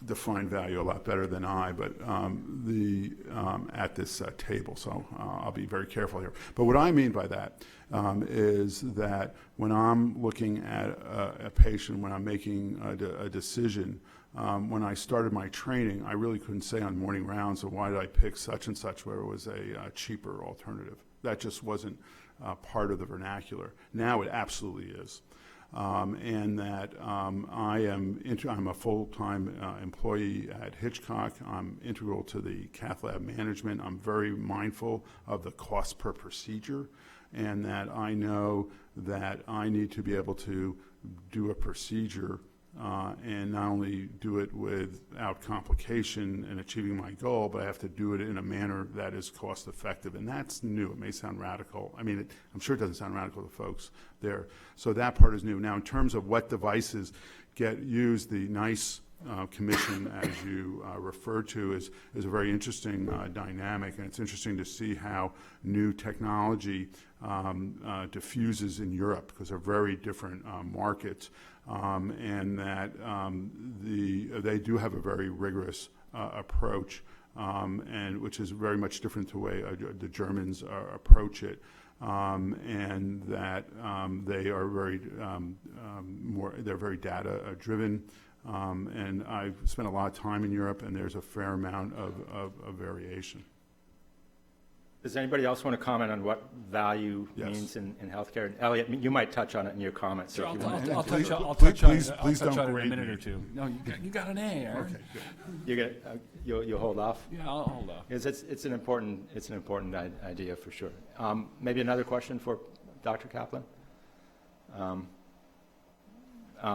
define value a lot better than I, but at this table, so I'll be very careful here. But what I mean by that is that when I'm looking at a patient, when I'm making a decision, when I started my training, I really couldn't say on morning rounds, so why did I pick such and such where it was a cheaper alternative. That just wasn't part of the vernacular. Now it absolutely is. And that I'm a full-time employee at Hitchcock. I'm integral to the cath lab management. I'm very mindful of the cost per procedure. and that I know that I need to be able to do a procedure and not only do it without complication and achieving my goal, but I have to do it in a manner that is cost effective. And that's new. It may sound radical. I mean, I'm sure it doesn't sound radical to folks there. So that part is new. Now, in terms of what devices get used, the NICE commission, as you referred to, is a very interesting dynamic, and it's interesting to see how new technology diffuses in Europe, because they're very different markets, and that they do have a very rigorous approach, and which is very much different to the way the Germans approach it. And that they are they're very data driven. And I've spent a lot of time in Europe, and there's a fair amount of variation. Does anybody else want to comment on what value Yes. means in healthcare? Elliott, you might touch on it in your comments. Sure, if you want. I'll touch on Please it don't in a grade minute me. or two. No, you got an A, Aaron. Okay, good. You'll hold off? Yeah, I'll hold off. Because it's an important idea for sure. Maybe another question for Dr. Kaplan?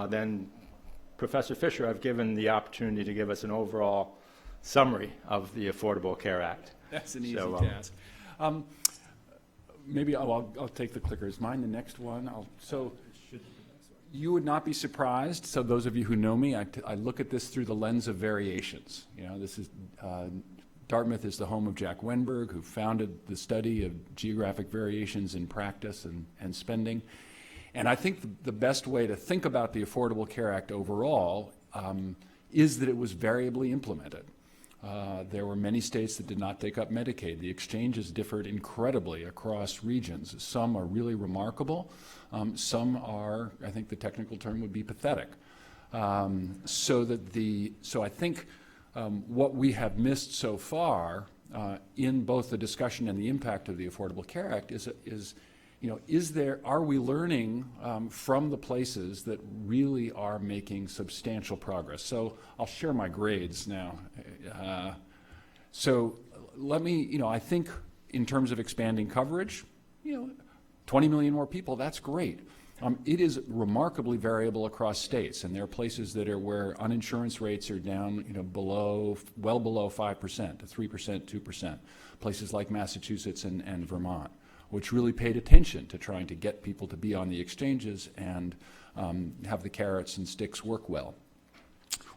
Then Professor Fisher, I've given the opportunity to give us an overall summary of the Affordable Care Act. That's an easy So, task. Maybe I'll take the clicker. Is mine the next one? So you would not be surprised. So those of you who know me, I look at this through the lens of variations. You know, this is Dartmouth is the home of Jack Wennberg, who founded the study of geographic variations in practice and spending. And I think the best way to think about the Affordable Care Act overall is that it was variably implemented. There were many states that did not take up Medicaid. The exchanges differed incredibly across regions. Some are really remarkable. Some are, I think the technical term would be pathetic. So I think what we have missed so far in both the discussion and the impact of the Affordable Care Act is are we learning from the places that really are making substantial progress? So I'll share my grades now. So let me, I think in terms of expanding coverage, 20 million more people, that's great. It is remarkably variable across states, and there are places that are where uninsurance rates are down, well below 5% to 3%, 2%. Places like Massachusetts and Vermont, which really paid attention to trying to get people to be on the exchanges and have the carrots and sticks work well.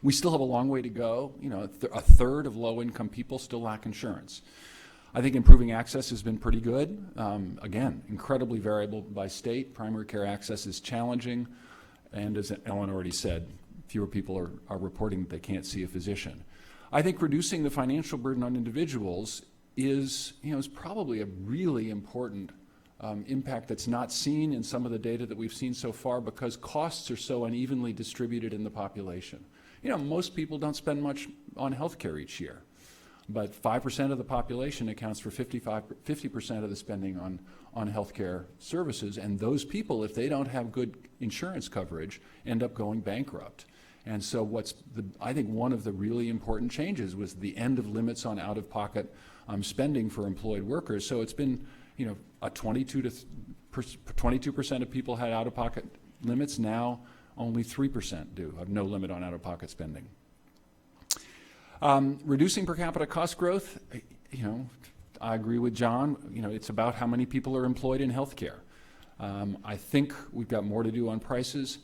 We still have a long way to go. A third of low-income people still lack insurance. I think improving access has been pretty good. Again, incredibly variable by state. Primary care access is challenging, and as Ellen already said, fewer people are reporting that they can't see a physician. I think reducing the financial burden on individuals is probably a really important impact that's not seen in some of the data that we've seen so far, because costs are so unevenly distributed in the population. Most people don't spend much on healthcare each year, but 5% of the population accounts for 50% of the spending on healthcare services, and those people, if they don't have good insurance coverage, end up going bankrupt. And so I think one of the really important changes was the end of limits on out-of-pocket spending for employed workers. So it's been, a 22% of people had out-of-pocket limits. Now only 3% do have no limit on out-of-pocket spending. Reducing per capita cost growth, I agree with John. It's about how many people are employed in healthcare. I think we've got more to do on prices.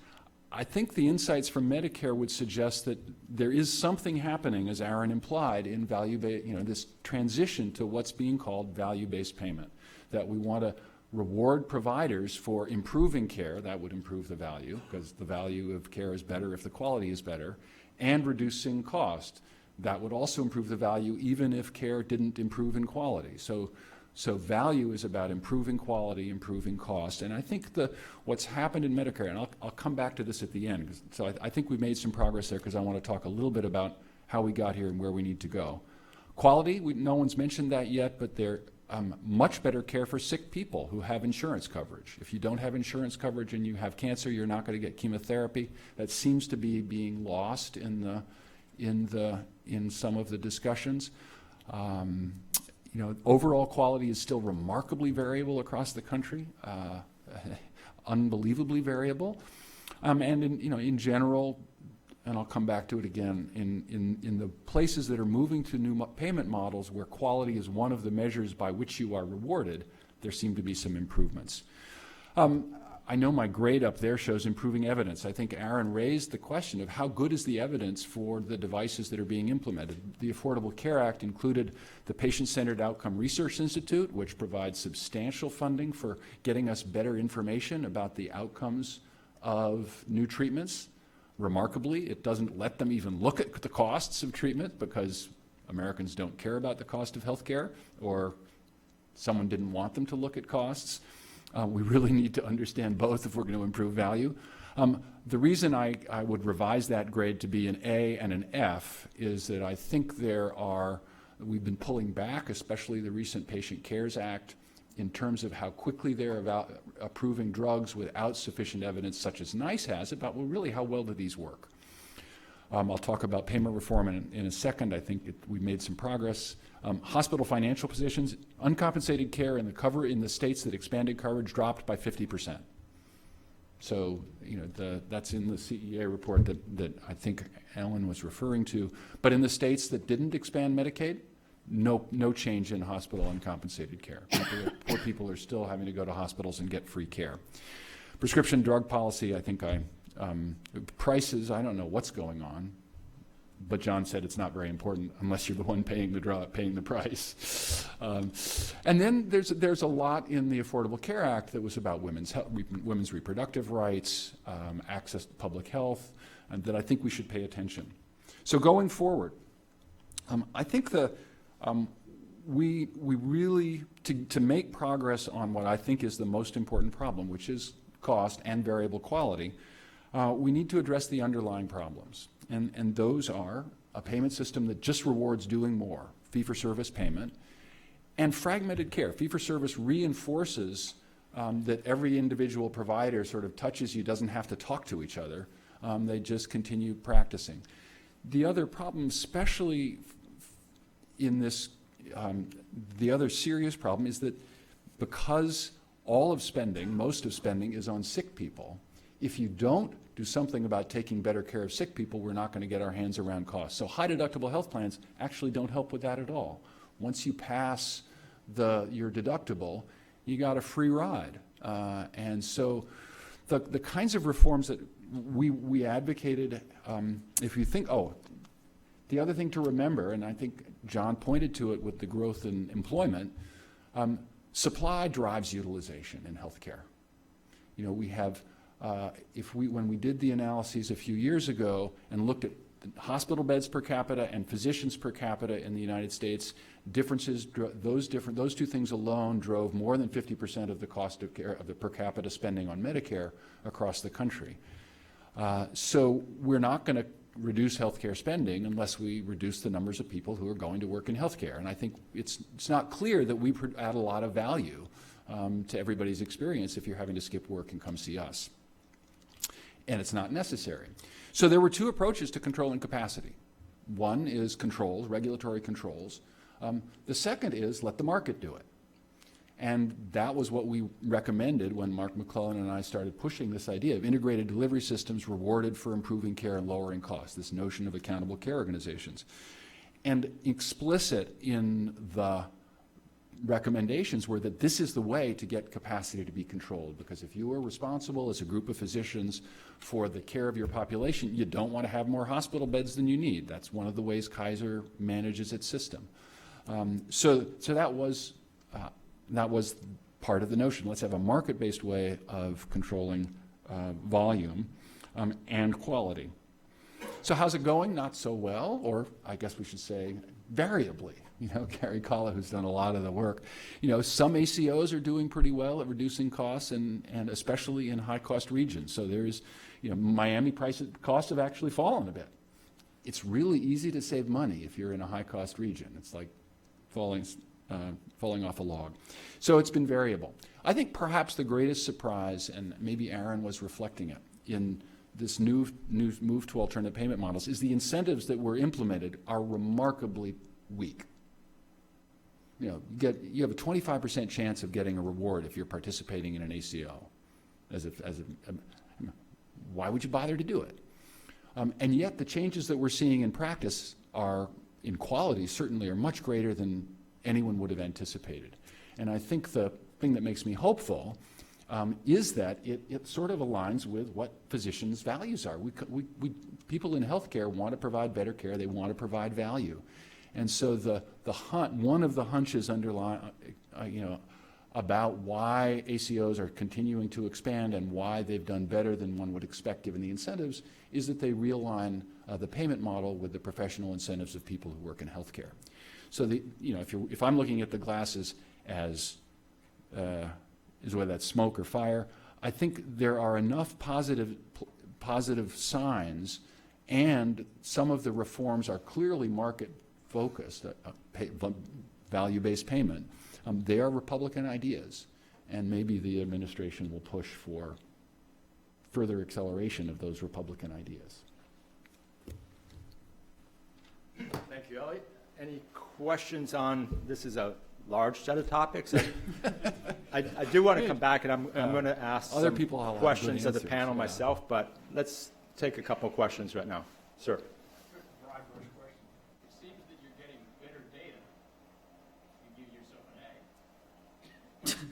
I think the insights from Medicare would suggest that there is something happening, as Aaron implied, in value-based, this transition to what's being called value-based payment, that we want to reward providers for improving care. That would improve the value, because the value of care is better if the quality is better, and reducing cost. That would also improve the value even if care didn't improve in quality. So value is about improving quality, improving cost. And I think what's happened in Medicare, and I'll come back to this at the end, so I think we've made some progress there, because I want to talk a little bit about how we got here and where we need to go. Quality, no one's mentioned that yet, but they're much better care for sick people who have insurance coverage. If you don't have insurance coverage and you have cancer, you're not going to get chemotherapy. That seems to be being lost in some of the discussions. Overall quality is still remarkably variable across the country, unbelievably variable. And in general, and I'll come back to it again, in the places that are moving to new payment models where quality is one of the measures by which you are rewarded, there seem to be some improvements. I know my grade up there shows improving evidence. I think Aaron raised the question of how good is the evidence for the devices that are being implemented. The Affordable Care Act included the Patient-Centered Outcome Research Institute, which provides substantial funding for getting us better information about the outcomes of new treatments. Remarkably, it doesn't let them even look at the costs of treatment because Americans don't care about the cost of health care, or someone didn't want them to look at costs. We really need to understand both if we're going to improve value. The reason I would revise that grade to be an A and an F is that I think we've been pulling back, especially the recent Patient Cares Act, in terms of how quickly they're approving drugs without sufficient evidence, such as NICE has, about, well, really, how well do these work? I'll talk about payment reform in a second. I think we've made some progress. Hospital financial positions, uncompensated care in the states that expanded coverage dropped by 50%. So, that's in the CEA report that I think Ellen was referring to. But in the states that didn't expand Medicaid, no change in hospital uncompensated care. Poor people are still having to go to hospitals and get free care. Prescription drug policy, I think prices, I don't know what's going on, but John said it's not very important unless you're the one paying the price. And then there's a lot in the Affordable Care Act that was about women's reproductive rights, access to public health, and that I think we should pay attention. So going forward, I think we really, to make progress on what I think is the most important problem, which is cost and variable quality, we need to address the underlying problems. And those are a payment system that just rewards doing more, fee-for-service payment, and fragmented care. Fee-for-service reinforces that every individual provider sort of touches you, doesn't have to talk to each other. They just continue practicing. The other problem, especially in this, the other serious problem is that because most of spending is on sick people, if you don't do something about taking better care of sick people, we're not going to get our hands around costs. So high deductible health plans actually don't help with that at all. Once you pass your deductible, you got a free ride. And so the kinds of reforms that we advocated, if you think, the other thing to remember, and I think John pointed to it with the growth in employment, supply drives utilization in healthcare. We have, when we did the analyses a few years ago and looked at hospital beds per capita and physicians per capita in the United States, those two things alone drove more than 50% of the cost of care, of the per capita spending on Medicare across the country. So we're not going to reduce healthcare spending unless we reduce the numbers of people who are going to work in healthcare. And I think it's not clear that we add a lot of value to everybody's experience if you're having to skip work and come see us. And it's not necessary. So there were two approaches to controlling capacity. One is controls, regulatory controls. The second is let the market do it. And that was what we recommended when Mark McClellan and I started pushing this idea of integrated delivery systems rewarded for improving care and lowering costs, this notion of accountable care organizations. And explicit in the recommendations were that this is the way to get capacity to be controlled, because if you are responsible as a group of physicians for the care of your population, you don't want to have more hospital beds than you need. That's one of the ways Kaiser manages its system. So that was part of the notion. Let's have a market-based way of controlling volume and quality. So how's it going? Not so well, or I guess we should say variably. Gary Kalla, who's done a lot of the work. Some ACOs are doing pretty well at reducing costs, and especially in high-cost regions. So there's, Miami costs have actually fallen a bit. It's really easy to save money if you're in a high-cost region. It's like falling off a log. So it's been variable. I think perhaps the greatest surprise, and maybe Aaron was reflecting it, in this new move to alternate payment models, is the incentives that were implemented are remarkably weak. you have a 25% chance of getting a reward if you're participating in an ACO. Why would you bother to do it? And yet the changes that we're seeing in practice are, in quality, certainly are much greater than anyone would have anticipated. And I think the thing that makes me hopeful is that it sort of aligns with what physicians' values are. People in healthcare want to provide better care. They want to provide value. And so one of the hunches underlying, about why ACOs are continuing to expand and why they've done better than one would expect given the incentives is that they realign the payment model with the professional incentives of people who work in healthcare. So if I'm looking at the glasses as whether that's smoke or fire, I think there are enough positive signs, and some of the reforms are clearly market-focused, value-based payment. They are Republican ideas, and maybe the administration will push for further acceleration of those Republican ideas. Thank you, Elliott. Any questions on, this is a large set of topics. I do want to come back, and I'm going to ask other some people have questions good of the answers, panel myself, but let's take a couple of questions right now. Sir. Broad brush question. It seems that you're getting better data. You give yourself an A.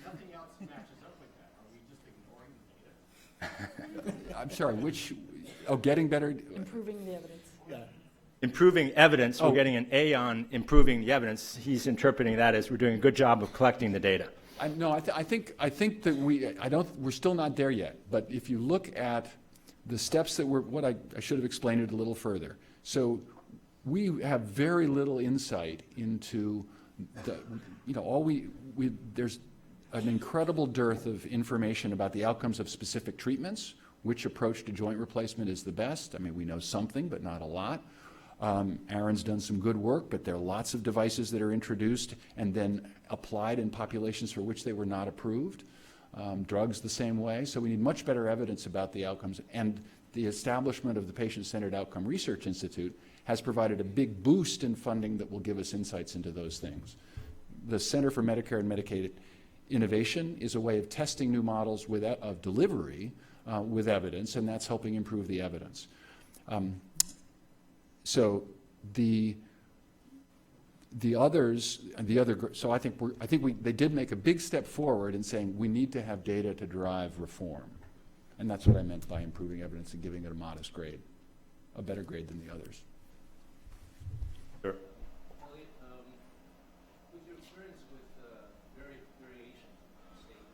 Nothing else matches up with that. Are we just ignoring the data? I'm sorry, getting better? Improving the evidence. Improving evidence, we're getting an A on improving the evidence. He's interpreting that as we're doing a good job of collecting the data. I think that we're still not there yet. But if you look at the steps that I should have explained it a little further. So we have very little insight into there's an incredible dearth of information about the outcomes of specific treatments, which approach to joint replacement is the best. I mean, we know something, but not a lot. Aaron's done some good work, but there are lots of devices that are introduced and then applied in populations for which they were not approved. Drugs the same way. So we need much better evidence about the outcomes. And the establishment of the Patient-Centered Outcome Research Institute has provided a big boost in funding that will give us insights into those things. The Center for Medicare and Medicaid Innovation is a way of testing new models of delivery with evidence, and that's helping improve the evidence. So they did make a big step forward in saying we need to have data to drive reform, and that's what I meant by improving evidence and giving it a modest grade, a better grade than the others. Sure. Elliott, with your experience with variation from state and region and so forth,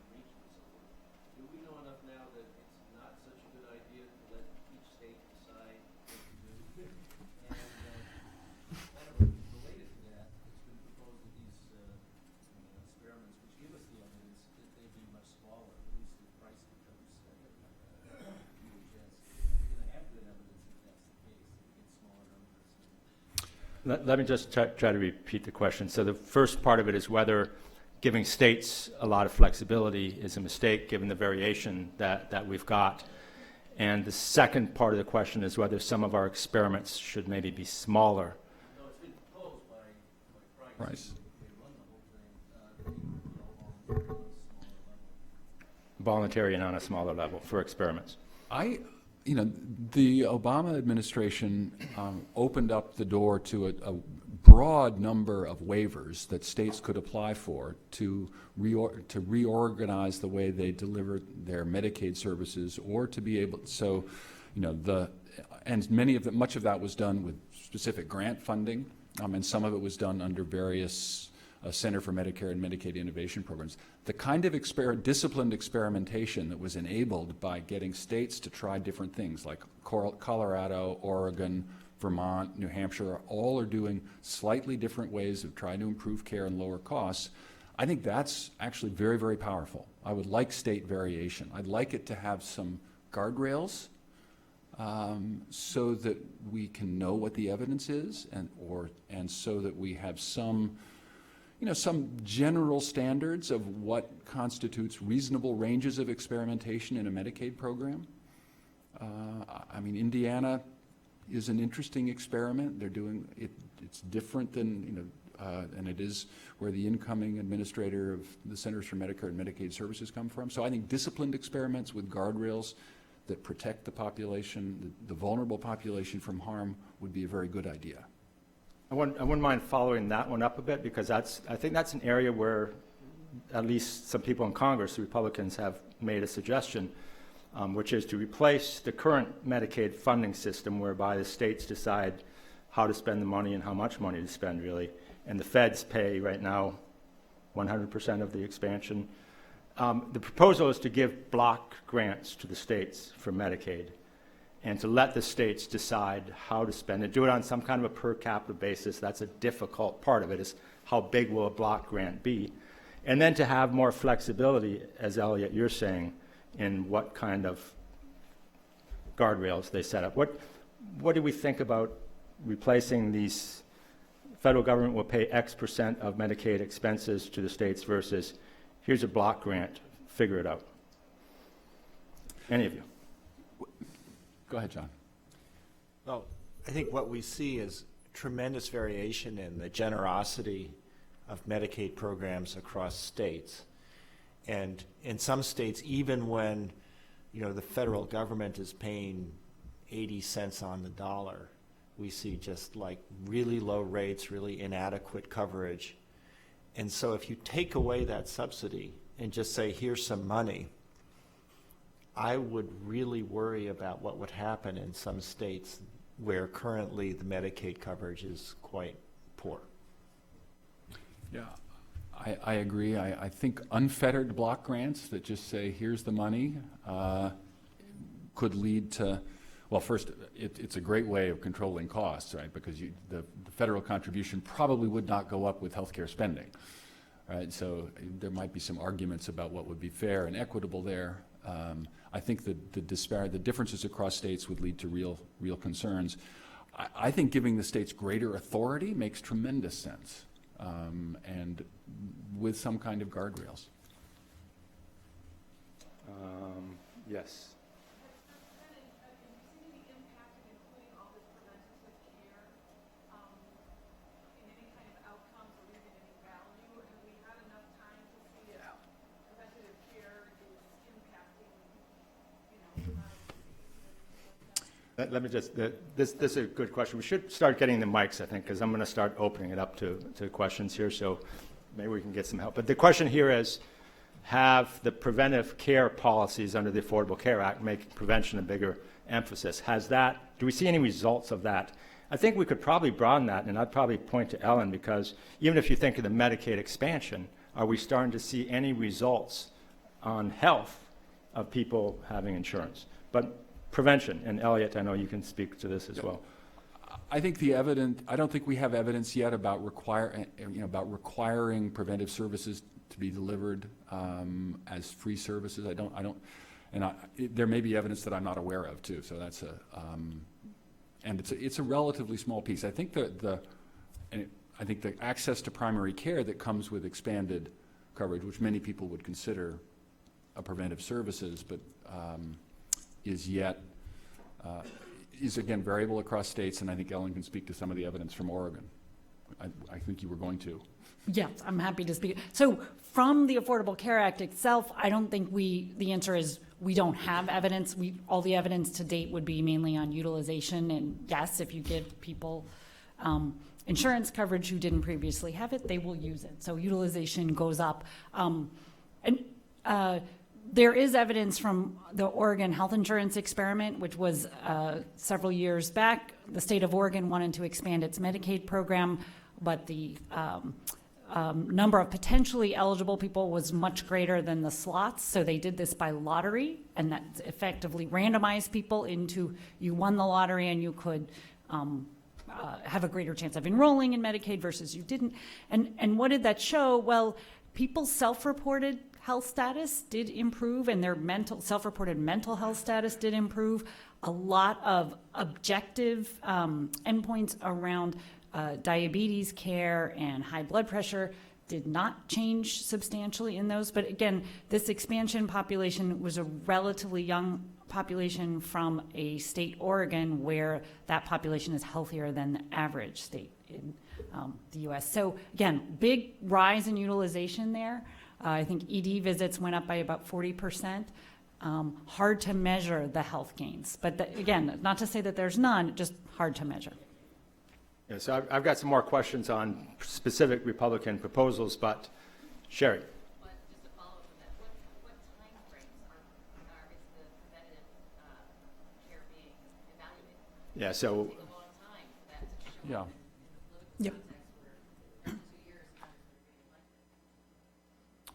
do we know enough now that it's not such a good idea to let each state decide what to do? And kind of related to that, it's been proposed that these experiments, which give us the evidence, that they be much smaller, at least the price becomes VHS. We're going to have good evidence if that's the case, that we get smaller numbers. Let me just try to repeat the question. So the first part of it is whether giving states a lot of flexibility is a mistake given the variation that we've got. And the second part of the question is whether some of our experiments should maybe be smaller. No, it's been proposed by Price. They run the whole thing on a smaller level. Voluntary and on a smaller level for experiments. The Obama administration opened up the door to a broad number of waivers that states could apply for to reorganize the way they deliver their Medicaid services, or to be able, much of that was done with specific grant funding, and some of it was done under various Center for Medicare and Medicaid Innovation programs. The kind of disciplined experimentation that was enabled by getting states to try different things, like Colorado, Oregon, Vermont, New Hampshire, all are doing slightly different ways of trying to improve care and lower costs. I think that's actually very, very powerful. I would like state variation. I'd like it to have some guardrails so that we can know what the evidence is, and so that we have some general standards of what constitutes reasonable ranges of experimentation in a Medicaid program. Indiana is an interesting experiment. They're doing it. It's different than and it is where the incoming administrator of the Centers for Medicare and Medicaid Services come from. So I think disciplined experiments with guardrails that protect the population, the vulnerable population from harm would be a very good idea. I wouldn't mind following that one up a bit, because I think that's an area where at least some people in Congress, the Republicans, have made a suggestion, which is to replace the current Medicaid funding system whereby the states decide how to spend the money and how much money to spend, really. And the feds pay right now 100% of the expansion. The proposal is to give block grants to the states for Medicaid and to let the states decide how to spend it, do it on some kind of a per capita basis. That's a difficult part of it, is how big will a block grant be? And then to have more flexibility, as Elliott, you're saying, in what kind of guardrails they set up. What do we think about replacing these? Federal government will pay X% of Medicaid expenses to the states versus here's a block grant, figure it out. Any of you? Go ahead, John. Well, I think what we see is tremendous variation in the generosity of Medicaid programs across states. And in some states, even when, the federal government is paying 80 cents on the dollar, we see just like really low rates, really inadequate coverage. And so if you take away that subsidy and just say, here's some money, I would really worry about what would happen in some states where currently the Medicaid coverage is quite poor. Yeah, I agree. I think unfettered block grants that just say, here's the money, could lead to, well, first, it's a great way of controlling costs, right? Because the federal contribution probably would not go up with healthcare spending, right? So there might be some arguments about what would be fair and equitable there. I think the differences across states would lead to real concerns. I think giving the states greater authority makes tremendous sense, and with some kind of guardrails. Yes. Let me just, this is a good question. We should start getting the mics, I think, because I'm going to start opening it up to questions here, so maybe we can get some help. But the question here is, have the preventive care policies under the Affordable Care Act make prevention a bigger emphasis? Do we see any results of that? I think we could probably broaden that, and I'd probably point to Ellen, because even if you think of the Medicaid expansion, are we starting to see any results on health of people having insurance? But prevention, and Elliott, I know you can speak to this as well. I think I don't think we have evidence yet about requiring preventive services to be delivered as free services. There may be evidence that I'm not aware of too. So that's and it's a relatively small piece. I think the access to primary care that comes with expanded coverage, which many people would consider a preventive services, but is again variable across states, and I think Ellen can speak to some of the evidence from Oregon. I think you were going to. Yes, I'm happy to speak. So from the Affordable Care Act itself, I don't think the answer is we don't have evidence. All the evidence to date would be mainly on utilization, and yes, if you give people insurance coverage who didn't previously have it, they will use it. So utilization goes up. There is evidence from the Oregon health insurance experiment, which was several years back. The state of Oregon wanted to expand its Medicaid program, but the number of potentially eligible people was much greater than the slots, so they did this by lottery, and that effectively randomized people into, you won the lottery and you could have a greater chance of enrolling in Medicaid versus you didn't. And what did that show? Well, people's self-reported health status did improve, and their self-reported mental health status did improve. A lot of objective endpoints around diabetes care and high blood pressure did not change substantially in those. But again, this expansion population was a relatively young population from a state, Oregon, where that population is healthier than the average state in the U.S. So again, big rise in utilization there. I think ED visits went up by about 40%. Hard to measure the health gains. But again, not to say that there's none, just hard to measure. Yeah, so I've got some more questions on specific Republican proposals, but Sherry. But just to follow up on that, what time frames is the preventative care being evaluated? Yeah, so It takes a long time for that to show Yeah. up in the political context where every 2 years Congress are getting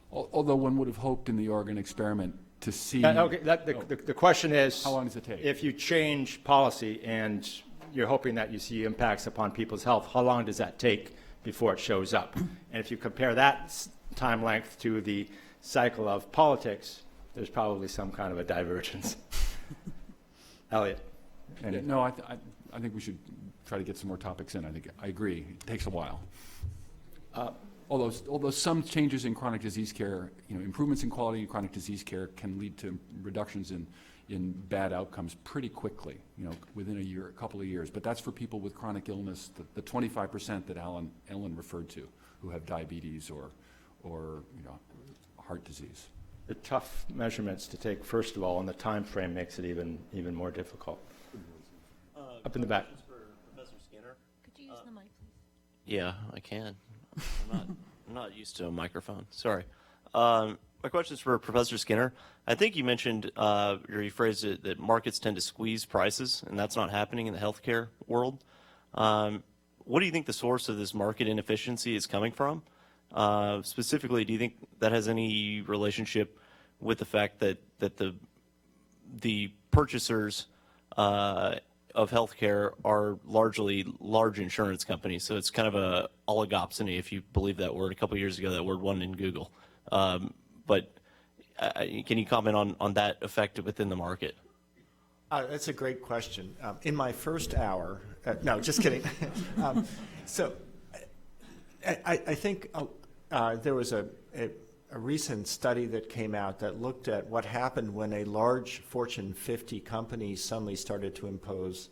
elected. Although one would have hoped in the Oregon experiment to see. okay, the question is, How long does it take? if you change policy and you're hoping that you see impacts upon people's health, how long does that take before it shows up? And if you compare that time length to the cycle of politics, there's probably some kind of a divergence. Elliott. And no, I think we should try to get some more topics in. I agree. It takes a while. Although some changes in chronic disease care, improvements in quality in chronic disease care can lead to reductions in bad outcomes pretty quickly, within a couple of years. But that's for people with chronic illness, the 25% that Ellen referred to, who have diabetes or heart disease. The tough measurements to take, first of all, and the time frame makes it even more difficult. Up in the back. For Professor Skinner. Could you use the mic, please? Yeah, I can. I'm not used to a microphone. Sorry. My question is for Professor Skinner. I think you mentioned, or you phrased it, that markets tend to squeeze prices, and that's not happening in the healthcare world. What do you think the source of this market inefficiency is coming from? Specifically, do you think that has any relationship with the fact that the purchasers of healthcare are largely large insurance companies? So it's kind of a oligopsony, if you believe that word. A couple of years ago, that word won in Google. But can you comment on that effect within the market? That's a great question. In my first hour, no, just kidding. So I think there was a recent study that came out that looked at what happened when a large Fortune 50 company suddenly started to impose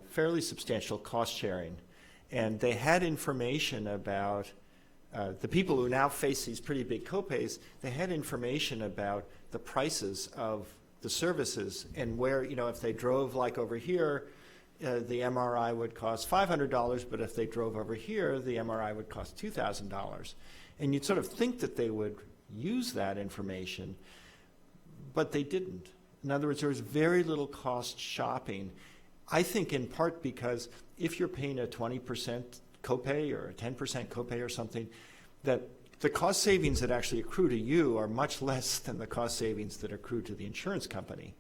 fairly substantial cost sharing. And they had information about the people who now face these pretty big copays. They had information about the prices of the services and where, if they drove like over here, the MRI would cost $500, but if they drove over here, the MRI would cost $2,000. And you'd sort of think that they would use that information, but they didn't. In other words, there was very little cost shopping. I think in part because if you're paying a 20% copay or a 10% copay or something, that the cost savings that actually accrue to you are much less than the cost savings that accrue to the insurance company.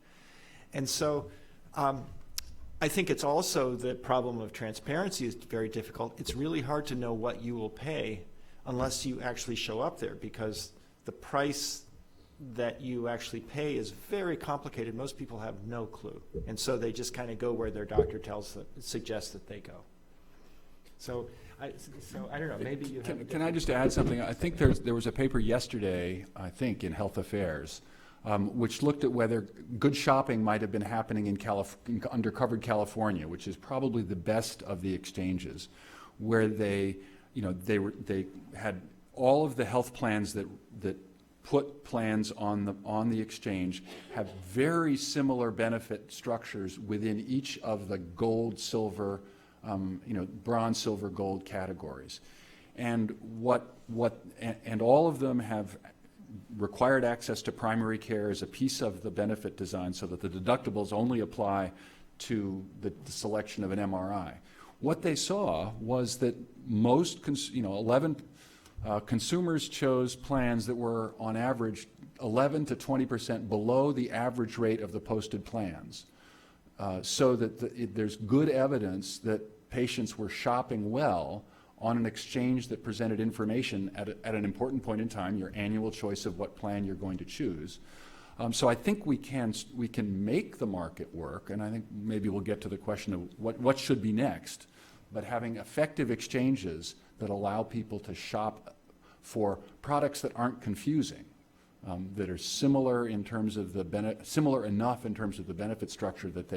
And so I think it's also the problem of transparency is very difficult. It's really hard to know what you will pay unless you actually show up there, because the price that you actually pay is very complicated. Most people have no clue. And so they just kind of go where their doctor suggests that they go. So I don't know, maybe you have Can I just add something? I think there was a paper yesterday, I think, in Health Affairs, which looked at whether good shopping might have been happening in undercovered California, which is probably the best of the exchanges, where they had all of the health plans that put plans on the exchange have very similar benefit structures within each of the gold, silver, bronze, silver, gold categories, and and all of them have required access to primary care as a piece of the benefit design, so that the deductibles only apply to the selection of an MRI. What they saw was that most, 11 consumers chose plans that were on average 11 to 20% below the average rate of the posted plans, so that there's good evidence that patients were shopping well on an exchange that presented information at an important point in time, your annual choice of what plan you're going to choose. So I think we can make the market work, and I think maybe we'll get to the question of what should be next, but having effective exchanges that allow people to shop for products that aren't confusing. that are similar in terms of the similar enough in terms of the benefit structure that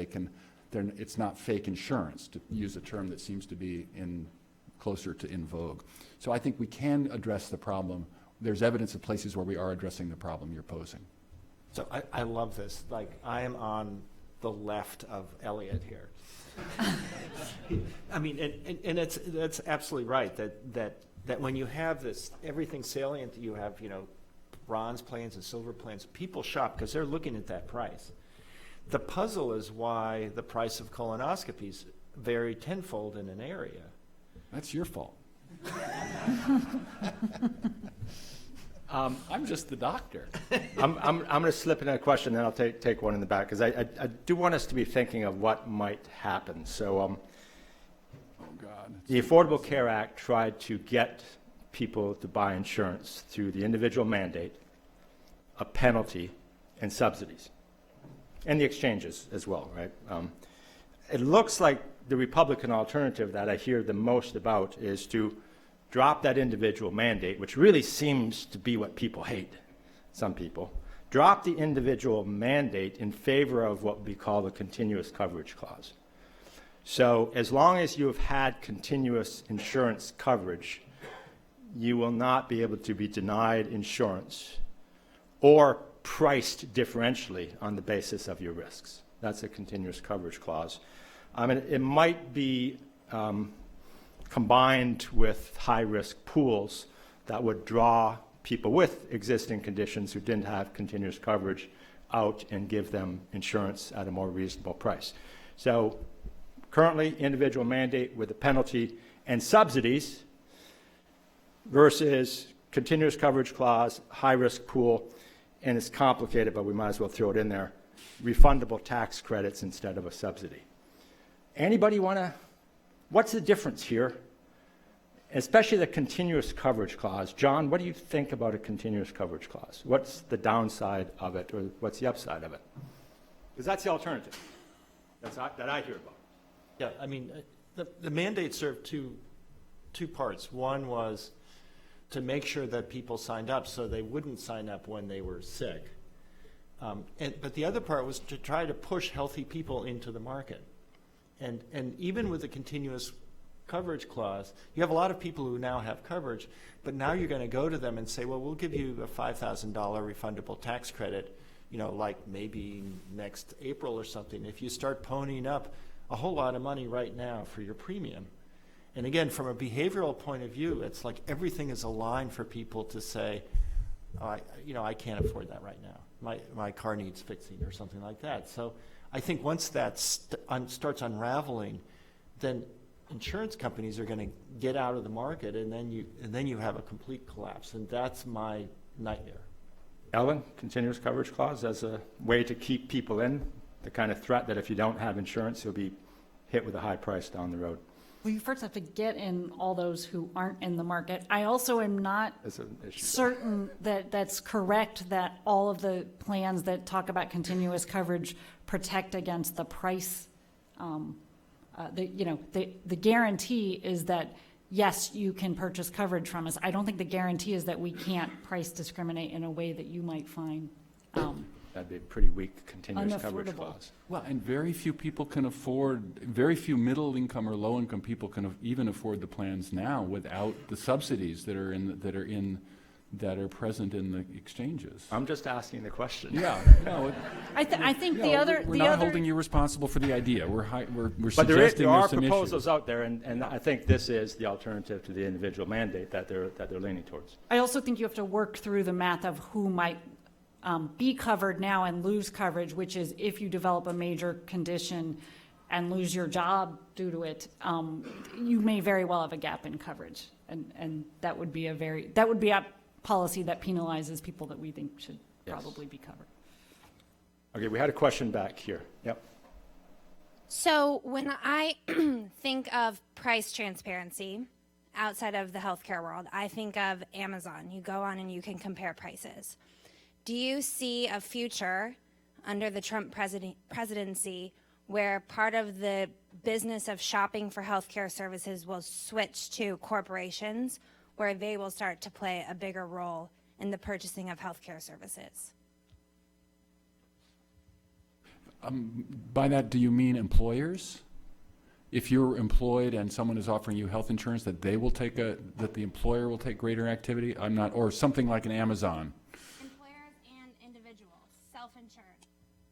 it's not fake insurance, to use a term that seems to be closer to in vogue. So I think we can address the problem. There's evidence of places where we are addressing the problem you're posing. So I love this. Like, I am on the left of Elliott here. I mean, and that's absolutely right, that when you have this, everything salient, you have, bronze plans and silver plans, people shop because they're looking at that price. The puzzle is why the price of colonoscopies vary tenfold in an area. That's your fault. I'm just the doctor. I'm going to slip in a question, then I'll take one in the back, because I do want us to be thinking of what might happen. So Oh, God. the Affordable Care Act tried to get people to buy insurance through the individual mandate, a penalty, and subsidies, and the exchanges as well, right? It looks like the Republican alternative that I hear the most about is to drop that individual mandate, which really seems to be what people hate, some people. Drop the individual mandate in favor of what we call the continuous coverage clause. So as long as you have had continuous insurance coverage, you will not be able to be denied insurance or priced differentially on the basis of your risks. That's a continuous coverage clause. I mean, it might be combined with high-risk pools that would draw people with existing conditions who didn't have continuous coverage out and give them insurance at a more reasonable price. So currently, individual mandate with a penalty and subsidies versus continuous coverage clause, high-risk pool, and it's complicated, but we might as well throw it in there, refundable tax credits instead of a subsidy. Anybody want to, what's the difference here? Especially the continuous coverage clause. John, what do you think about a continuous coverage clause? What's the downside of it, or what's the upside of it? Because that's the alternative that I hear about. Yeah, I mean, the mandate served two parts. One was to make sure that people signed up so they wouldn't sign up when they were sick. But the other part was to try to push healthy people into the market. And even with the continuous coverage clause, you have a lot of people who now have coverage, but now you're going to go to them and say, well, we'll give you a $5,000 refundable tax credit, like maybe next April or something, if you start ponying up a whole lot of money right now for your premium. And again, from a behavioral point of view, it's like everything is aligned for people to say, I can't afford that right now. My car needs fixing or something like that. So I think once that starts unraveling, then insurance companies are going to get out of the market, and then you have a complete collapse, and that's my nightmare. Ellen, continuous coverage clause as a way to keep people in, the kind of threat that if you don't have insurance, you'll be hit with a high price down the road. Well, you first have to get in all those who aren't in the market. I also am not certain that that's correct, that all of the plans that talk about continuous coverage protect against the price. The guarantee is that, yes, you can purchase coverage from us. I don't think the guarantee is that we can't price discriminate in a way that you might find That'd be a pretty weak continuous coverage unaffordable. clause. Well, and very few people can afford, very few middle income or low income people can even afford the plans now without the subsidies that are present in the exchanges. I'm just asking the question. Yeah, no, I think we're not holding you responsible for the idea. We're But suggesting there are there's some proposals issues. out there, and I think this is the alternative to the individual mandate that they're leaning towards. I also think you have to work through the math of who might be covered now and lose coverage, which is if you develop a major condition and lose your job due to it, you may very well have a gap in coverage, and that would be a policy that penalizes people that we think should probably be covered. Okay, we had a question back here. Yep. So when I think of price transparency outside of the healthcare world, I think of Amazon. You go on and you can compare prices. Do you see a future under the Trump presidency where part of the business of shopping for healthcare services will switch to corporations, where they will start to play a bigger role in the purchasing of healthcare services. By that, do you mean employers? If you're employed and someone is offering you health insurance, that they will take that the employer will take greater activity? I'm not, or something like an Amazon. Employers and individuals, self-insured.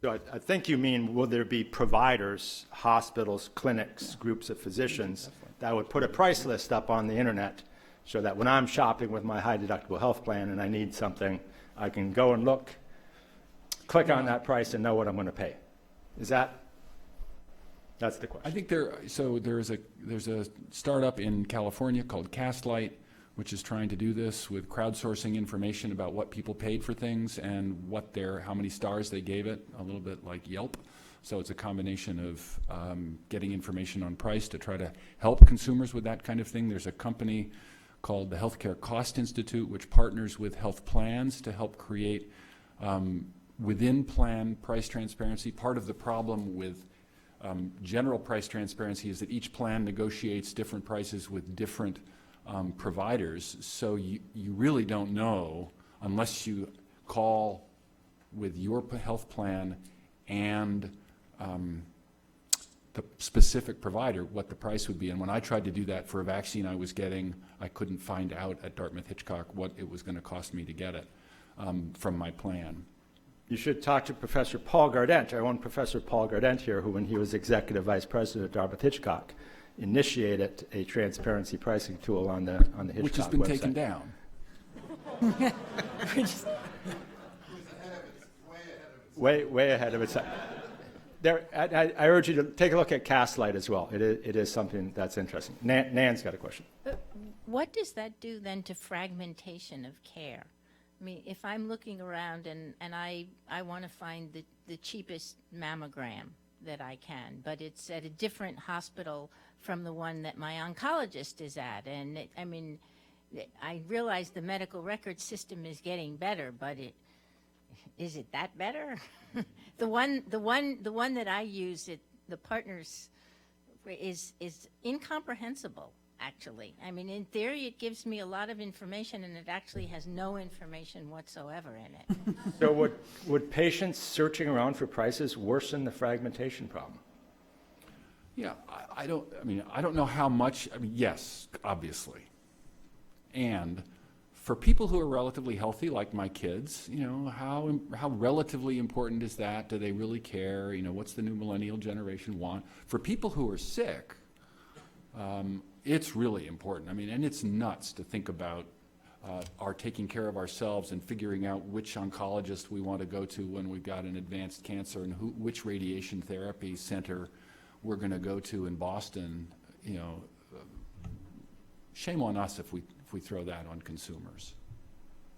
So I think you mean, will there be providers, hospitals, clinics, groups of physicians that would put a price list up on the internet so that when I'm shopping with my high deductible health plan and I need something, I can go and look, click on that price and know what I'm going to pay. That's the question. I think there's a startup in California called Castlight, which is trying to do this with crowdsourcing information about what people paid for things and how many stars they gave it, a little bit like Yelp. So it's a combination of getting information on price to try to help consumers with that kind of thing. There's a company called the Healthcare Cost Institute, which partners with health plans to help create within plan price transparency. Part of the problem with general price transparency is that each plan negotiates different prices with different providers, so you really don't know unless you call with your health plan and the specific provider what the price would be. And when I tried to do that for a vaccine I was getting, I couldn't find out at Dartmouth-Hitchcock what it was going to cost me to get it from my plan. You should talk to Professor Paul Gardent, our own Professor Paul Gardent here, who, when he was Executive Vice President at Dartmouth-Hitchcock, initiated a transparency pricing tool on the Hitchcock website. Which has been taken down. Way ahead of its time. I urge you to take a look at Castlight as well. It is something that's interesting. Nan's got a question. What does that do then to fragmentation of care? I mean, if I'm looking around and I want to find the cheapest mammogram that I can, but it's at a different hospital from the one that my oncologist is at. And I realize the medical record system is getting better, but is it that better? the one that I use, the Partners, is incomprehensible. Actually, I mean, in theory, it gives me a lot of information, and it actually has no information whatsoever in it. So would patients searching around for prices worsen the fragmentation problem? Yeah, I don't know how much. I mean, yes, obviously. And for people who are relatively healthy, like my kids, how relatively important is that? Do they really care? What's the new millennial generation want? For people who are sick, it's really important. I mean, and it's nuts to think about our taking care of ourselves and figuring out which oncologist we want to go to when we've got an advanced cancer and which radiation therapy center we're going to go to in Boston. Shame on us if we throw that on consumers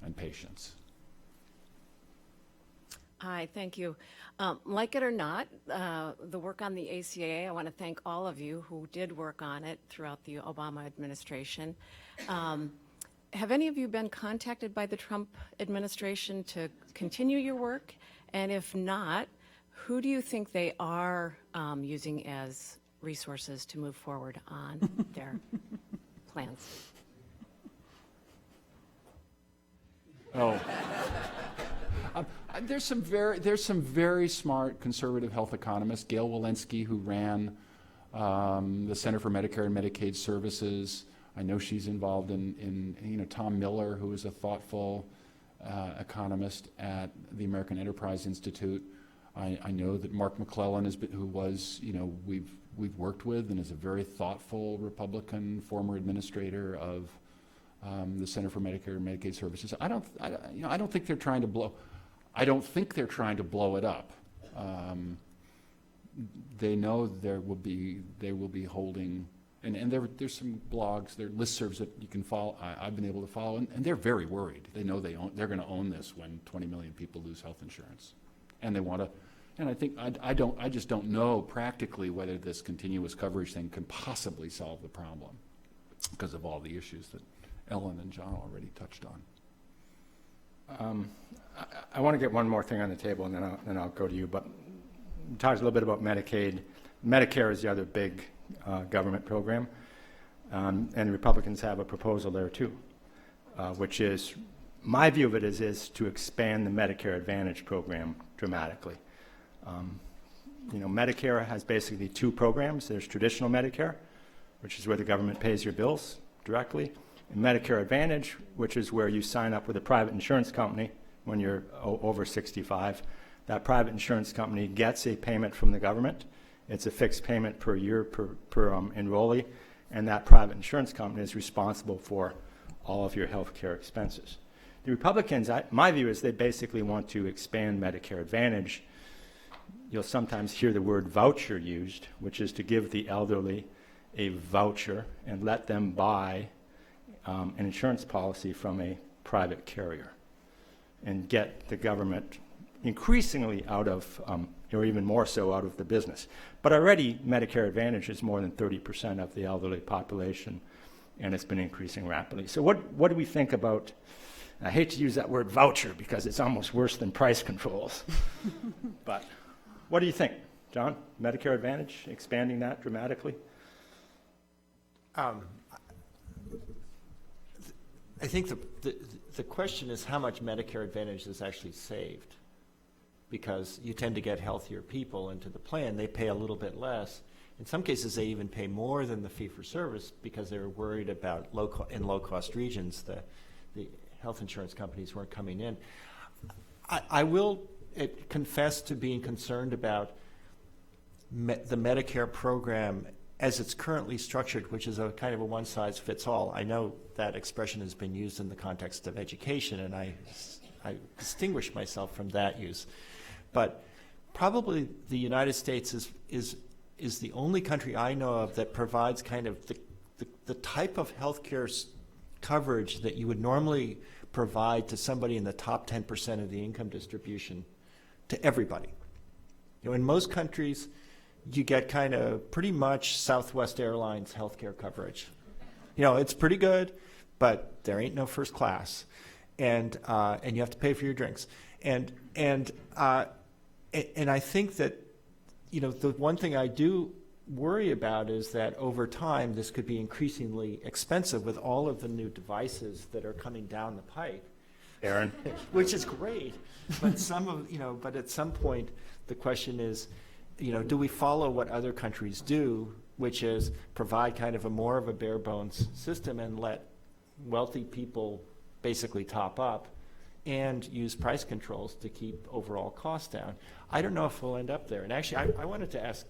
and patients. Hi, thank you. Like it or not, the work on the ACA, I want to thank all of you who did work on it throughout the Obama administration. Have any of you been contacted by the Trump administration to continue your work? And if not, who do you think they are using as resources to move forward on their plans? Oh. There's some very smart conservative health economists. Gail Walensky, who ran the Center for Medicare and Medicaid Services. I know she's involved in Tom Miller, who is a thoughtful economist at the American Enterprise Institute. I know that Mark McClellan who was we've worked with and is a very thoughtful Republican former administrator of the Center for Medicare and Medicaid Services. I don't think they're trying to blow. I don't think they're trying to blow it up. They know they will be holding, and there's some blogs, there are listservs that you can follow. I've been able to follow, and they're very worried. They know they're going to own this when 20 million people lose health insurance, and they want to. And I think I just don't know practically whether this continuous coverage thing can possibly solve the problem because of all the issues that Ellen and John already touched on. I want to get one more thing on the table, and then I'll go to you. But we talked a little bit about Medicaid. Medicare is the other big government program, and the Republicans have a proposal there too, which is My view of it is to expand the Medicare Advantage program dramatically. Medicare has basically two programs. There's traditional Medicare, which is where the government pays your bills directly, and Medicare Advantage, which is where you sign up with a private insurance company when you're over 65. That private insurance company gets a payment from the government. It's a fixed payment per year per enrollee, and that private insurance company is responsible for all of your health care expenses. The Republicans, my view is they basically want to expand Medicare Advantage. You'll sometimes hear the word voucher used, which is to give the elderly a voucher and let them buy an insurance policy from a private carrier and get the government increasingly out of, or even more so, out of the business. But already Medicare Advantage is more than 30% of the elderly population, and it's been increasing rapidly. So what do we think about, I hate to use that word voucher because it's almost worse than price controls, but what do you think, John? Medicare Advantage, expanding that dramatically? I think the question is how much Medicare Advantage is actually saved, because you tend to get healthier people into the plan. They pay a little bit less. In some cases, they even pay more than the fee-for-service because they were worried about in low-cost regions the health insurance companies weren't coming in. I will confess to being concerned about the Medicare program as it's currently structured, which is a kind of a one-size-fits-all. I know that expression has been used in the context of education, and I distinguish myself from that use. But probably the United States is the only country I know of that provides kind of the type of healthcare coverage that you would normally provide to somebody in the top 10% of the income distribution to everybody. In most countries, you get kind of pretty much Southwest Airlines healthcare coverage. It's pretty good, but there ain't no first class, and you have to pay for your drinks. And I think that the one thing I do worry about is that over time this could be increasingly expensive with all of the new devices that are coming down the pipe. Aaron, which is great, but but at some point the question is, do we follow what other countries do, which is provide kind of more of a bare bones system and let wealthy people basically top up and use price controls to keep overall costs down? I don't know if we'll end up there. And actually, I wanted to ask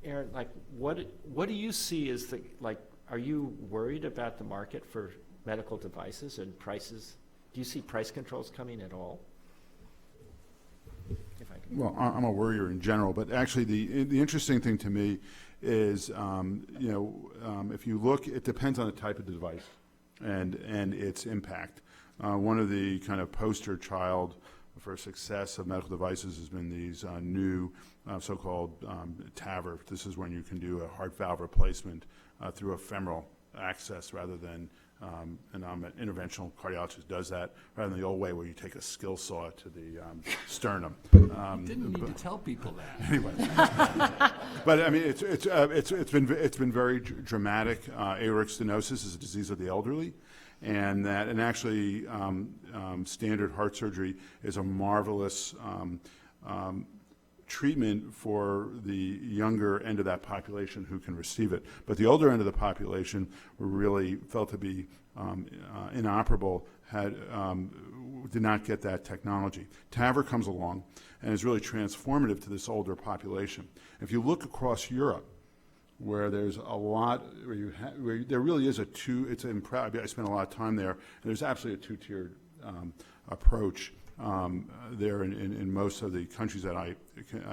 Aaron, what do you see as are you worried about the market for medical devices and prices? Do you see price controls coming at all? Well, I'm a worrier in general, but actually the interesting thing to me is, if you look, it depends on the type of device and its impact. One of the kind of poster child for success of medical devices has been these new so-called TAVR. This is when you can do a heart valve replacement through a femoral access rather than an interventional cardiologist does that rather than the old way where you take a skill saw to the sternum. Didn't need to tell people that. Anyway, but I mean, it's been very dramatic. Aortic stenosis is a disease of the elderly, and actually standard heart surgery is a marvelous treatment for the younger end of that population who can receive it. But the older end of the population were really felt to be inoperable, did not get that technology. TAVR comes along and is really transformative to this older population. If you look across Europe, where there's a lot, where there really is I spent a lot of time there, and there's absolutely a two-tiered approach there in most of the countries that I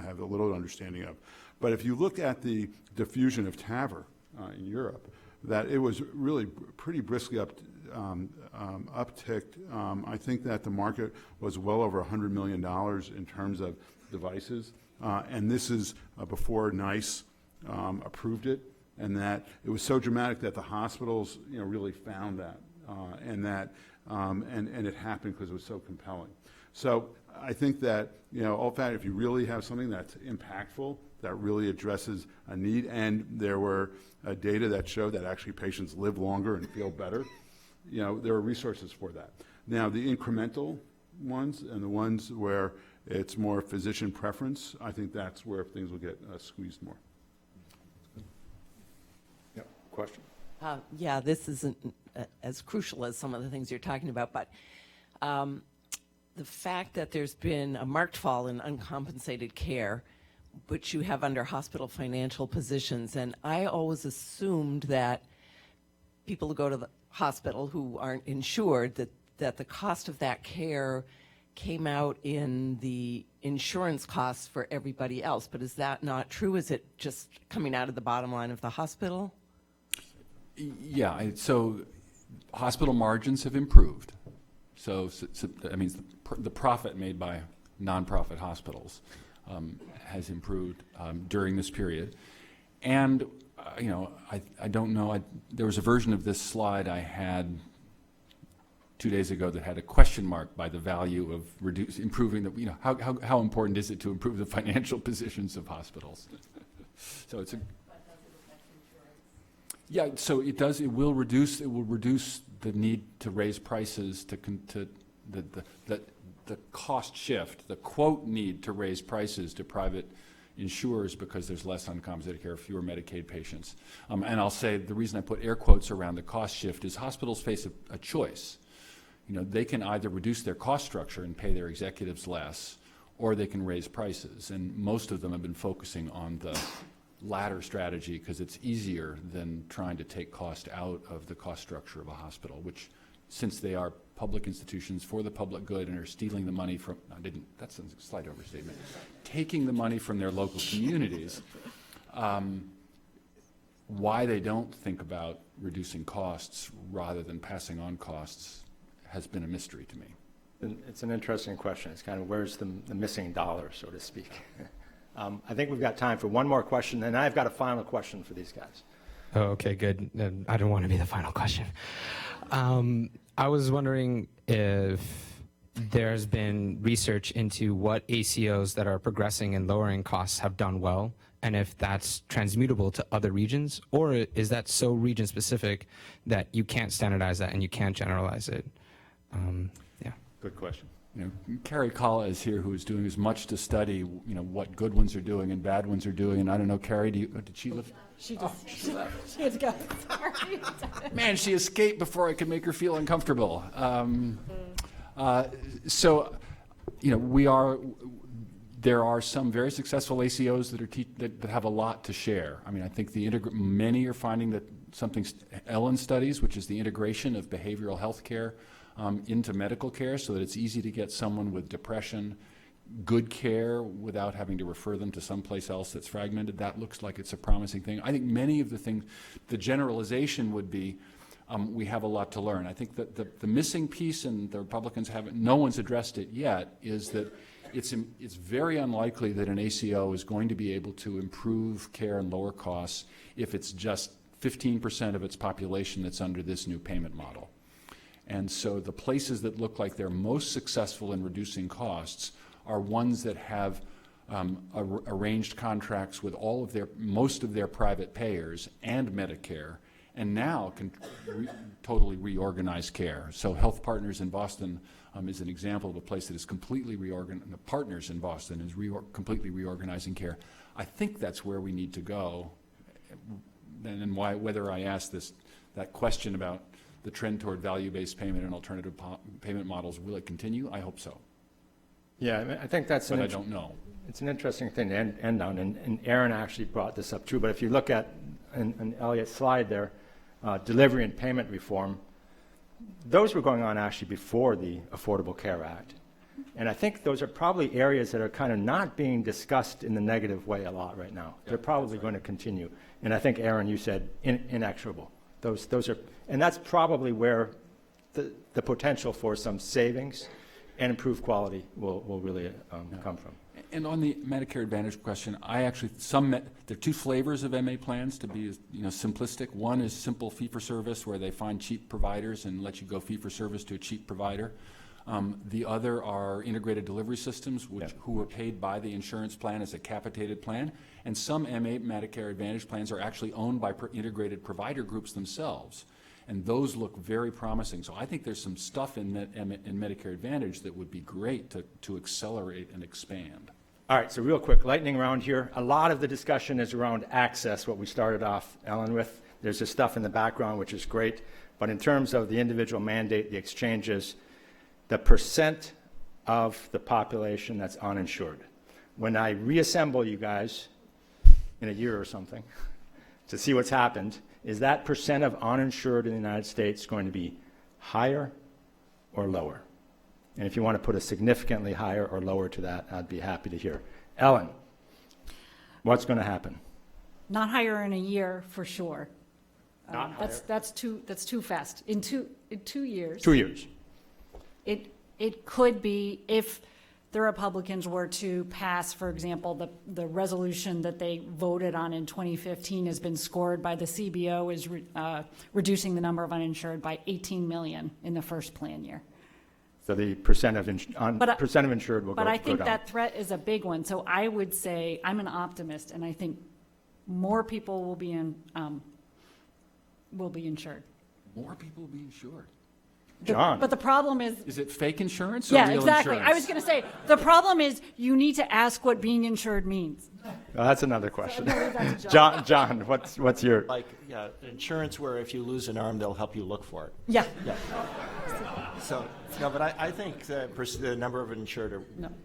have a little understanding of. But if you look at the diffusion of TAVR in Europe, that it was really pretty briskly upticked. I think that the market was well over $100 million in terms of devices, and this is before NICE approved it, and that it was so dramatic that the hospitals really found that, and it happened because it was so compelling. So I think that, if you really have something that's impactful, that really addresses a need, and there were data that showed that actually patients live longer and feel better, you know, there are resources for that. Now, the incremental ones and the ones where it's more physician preference, I think that's where things will get squeezed more. Yeah, question? Yeah, this isn't as crucial as some of the things you're talking about, but the fact that there's been a marked fall in uncompensated care, which you have under hospital financial positions, and I always assumed that people who go to the hospital who aren't insured, that the cost of that care came out in the insurance costs for everybody else. But is that not true? Is it just coming out of the bottom line of the hospital? Yeah, so hospital margins have improved. So I mean, the profit made by nonprofit hospitals has improved during this period. And, you know, I don't know, there was a version of this slide I had 2 days ago that had a question mark by the value of improving the, you know, how important is it to improve the financial positions of hospitals? So it's a, yeah, so it does, it will reduce the need to raise prices to the cost shift, the quote need to raise prices to private insurers because there's less uncompensated care, fewer Medicaid patients. And I'll say the reason I put air quotes around the cost shift is hospitals face a choice. You know, they can either reduce their cost structure and pay their executives less, or they can raise prices. And most of them have been focusing on the latter strategy because it's easier than trying to take cost out of the cost structure of a hospital, which, since they are public institutions for the public good and are stealing the money from, that's a slight overstatement, taking the money from their local communities, why they don't think about reducing costs rather than passing on costs has been a mystery to me. It's an interesting question. It's kind of where's the missing dollar, so to speak. I think we've got time for one more question, and I've got a final question for these guys. Oh, okay, good. I don't want to be the final question. I was wondering if there's been research into what ACOs that are progressing and lowering costs have done well, and if that's transmutable to other regions, or is that so region specific that you can't standardize that and you can't generalize it? Yeah. Good question. You know, Carrie Kalla is here, who is doing as much to study, you know, what good ones are doing and bad ones are doing. And I don't know, Carrie, did she live? She had to go. Sorry. Man, she escaped before I could make her feel uncomfortable. So, you know, there are some very successful ACOs that have a lot to share. I mean, I think many are finding that Ellen studies, which is the integration of behavioral health care into medical care, so that it's easy to get someone with depression good care without having to refer them to someplace else that's fragmented. That looks like it's a promising thing. I think many of the things, the generalization would be, we have a lot to learn. I think that the missing piece, and the Republicans haven't, no one's addressed it yet, is that it's very unlikely that an ACO is going to be able to improve care and lower costs if it's just 15% of its population that's under this new payment model. And so the places that look like they're most successful in reducing costs are ones that have arranged contracts with most of their private payers and Medicare, and now can totally reorganize care. So Health Partners in Boston is an example of a place that is completely reorganized. The Partners in Boston is completely reorganizing care. I think that's where we need to go. And whether I ask that question about the trend toward value-based payment and alternative payment models, will it continue? I hope so. Yeah, I think that's but I don't know. It's an interesting thing to end on, and Aaron actually brought this up too, but if you look at an Elliott's slide there, delivery and payment reform, those were going on actually before the Affordable Care Act. And I think those are probably areas that are kind of not being discussed in the negative way a lot right now. They're probably going to continue. And I think, Aaron, you said inexorable. Those are, and that's probably where the potential for some savings and improved quality will really come from. And on the Medicare Advantage question, there are two flavors of MA plans, to be simplistic. One is simple fee-for-service, where they find cheap providers and let you go fee-for-service to a cheap provider. The other are integrated delivery systems, who are paid by the insurance plan as a capitated plan. And some MA Medicare Advantage plans are actually owned by integrated provider groups themselves. and those look very promising. So I think there's some stuff in Medicare Advantage that would be great to accelerate and expand. All right, so real quick, lightning round here. A lot of the discussion is around access, what we started off, Ellen, with. There's this stuff in the background, which is great. But in terms of the individual mandate, the exchanges, the percent of the population that's uninsured. When I reassemble you guys in a year or something to see what's happened, is that percent of uninsured in the United States going to be higher or lower? And if you want to put a significantly higher or lower to that, I'd be happy to hear. Ellen, what's going to happen? Not higher in a year, for sure. Not higher. That's too fast. In two years. 2 years. It could be if the Republicans were to pass, for example, the resolution that they voted on in 2015 has been scored by the CBO is reducing the number of uninsured by 18 million in the first plan year. So the percent of insured will go down. But I think that threat is a big one. So I would say I'm an optimist, and I think more people will be insured. More people will be insured. John. But the problem is... Is it fake insurance or yeah, real exactly. insurance? I was going to say, the problem is you need to ask what being insured means. Well, that's another question. That's John, what's your... Like, yeah, insurance where if you lose an arm, they'll help you look for it. Yeah. Yeah. So, no, but I think the number of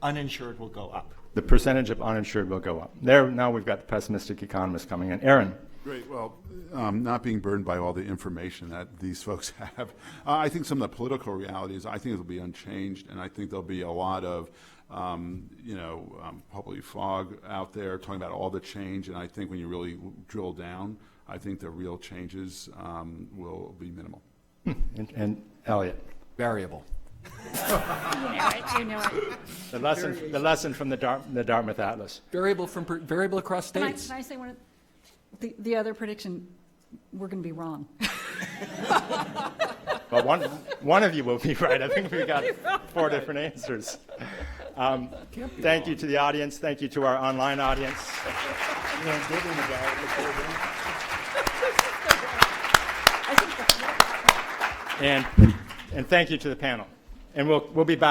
uninsured will go up. The percentage of uninsured will go up. There, now we've got the pessimistic economists coming in. Aaron. Great. Well, not being burdened by all the information that these folks have, I think some of the political realities, I think it'll be unchanged, and I think there'll be a lot of, probably fog out there talking about all the change, and I think when you really drill down, I think the real changes will be minimal. And Elliott. Variable. You know it. The lesson from the Dartmouth Atlas. Variable across states. Can I say one of the other prediction? We're going to be wrong. Well, one of you will be right. I think we've got 4 different answers. Thank you to the audience. Thank you to our online audience. And thank you to the panel. And we'll be back.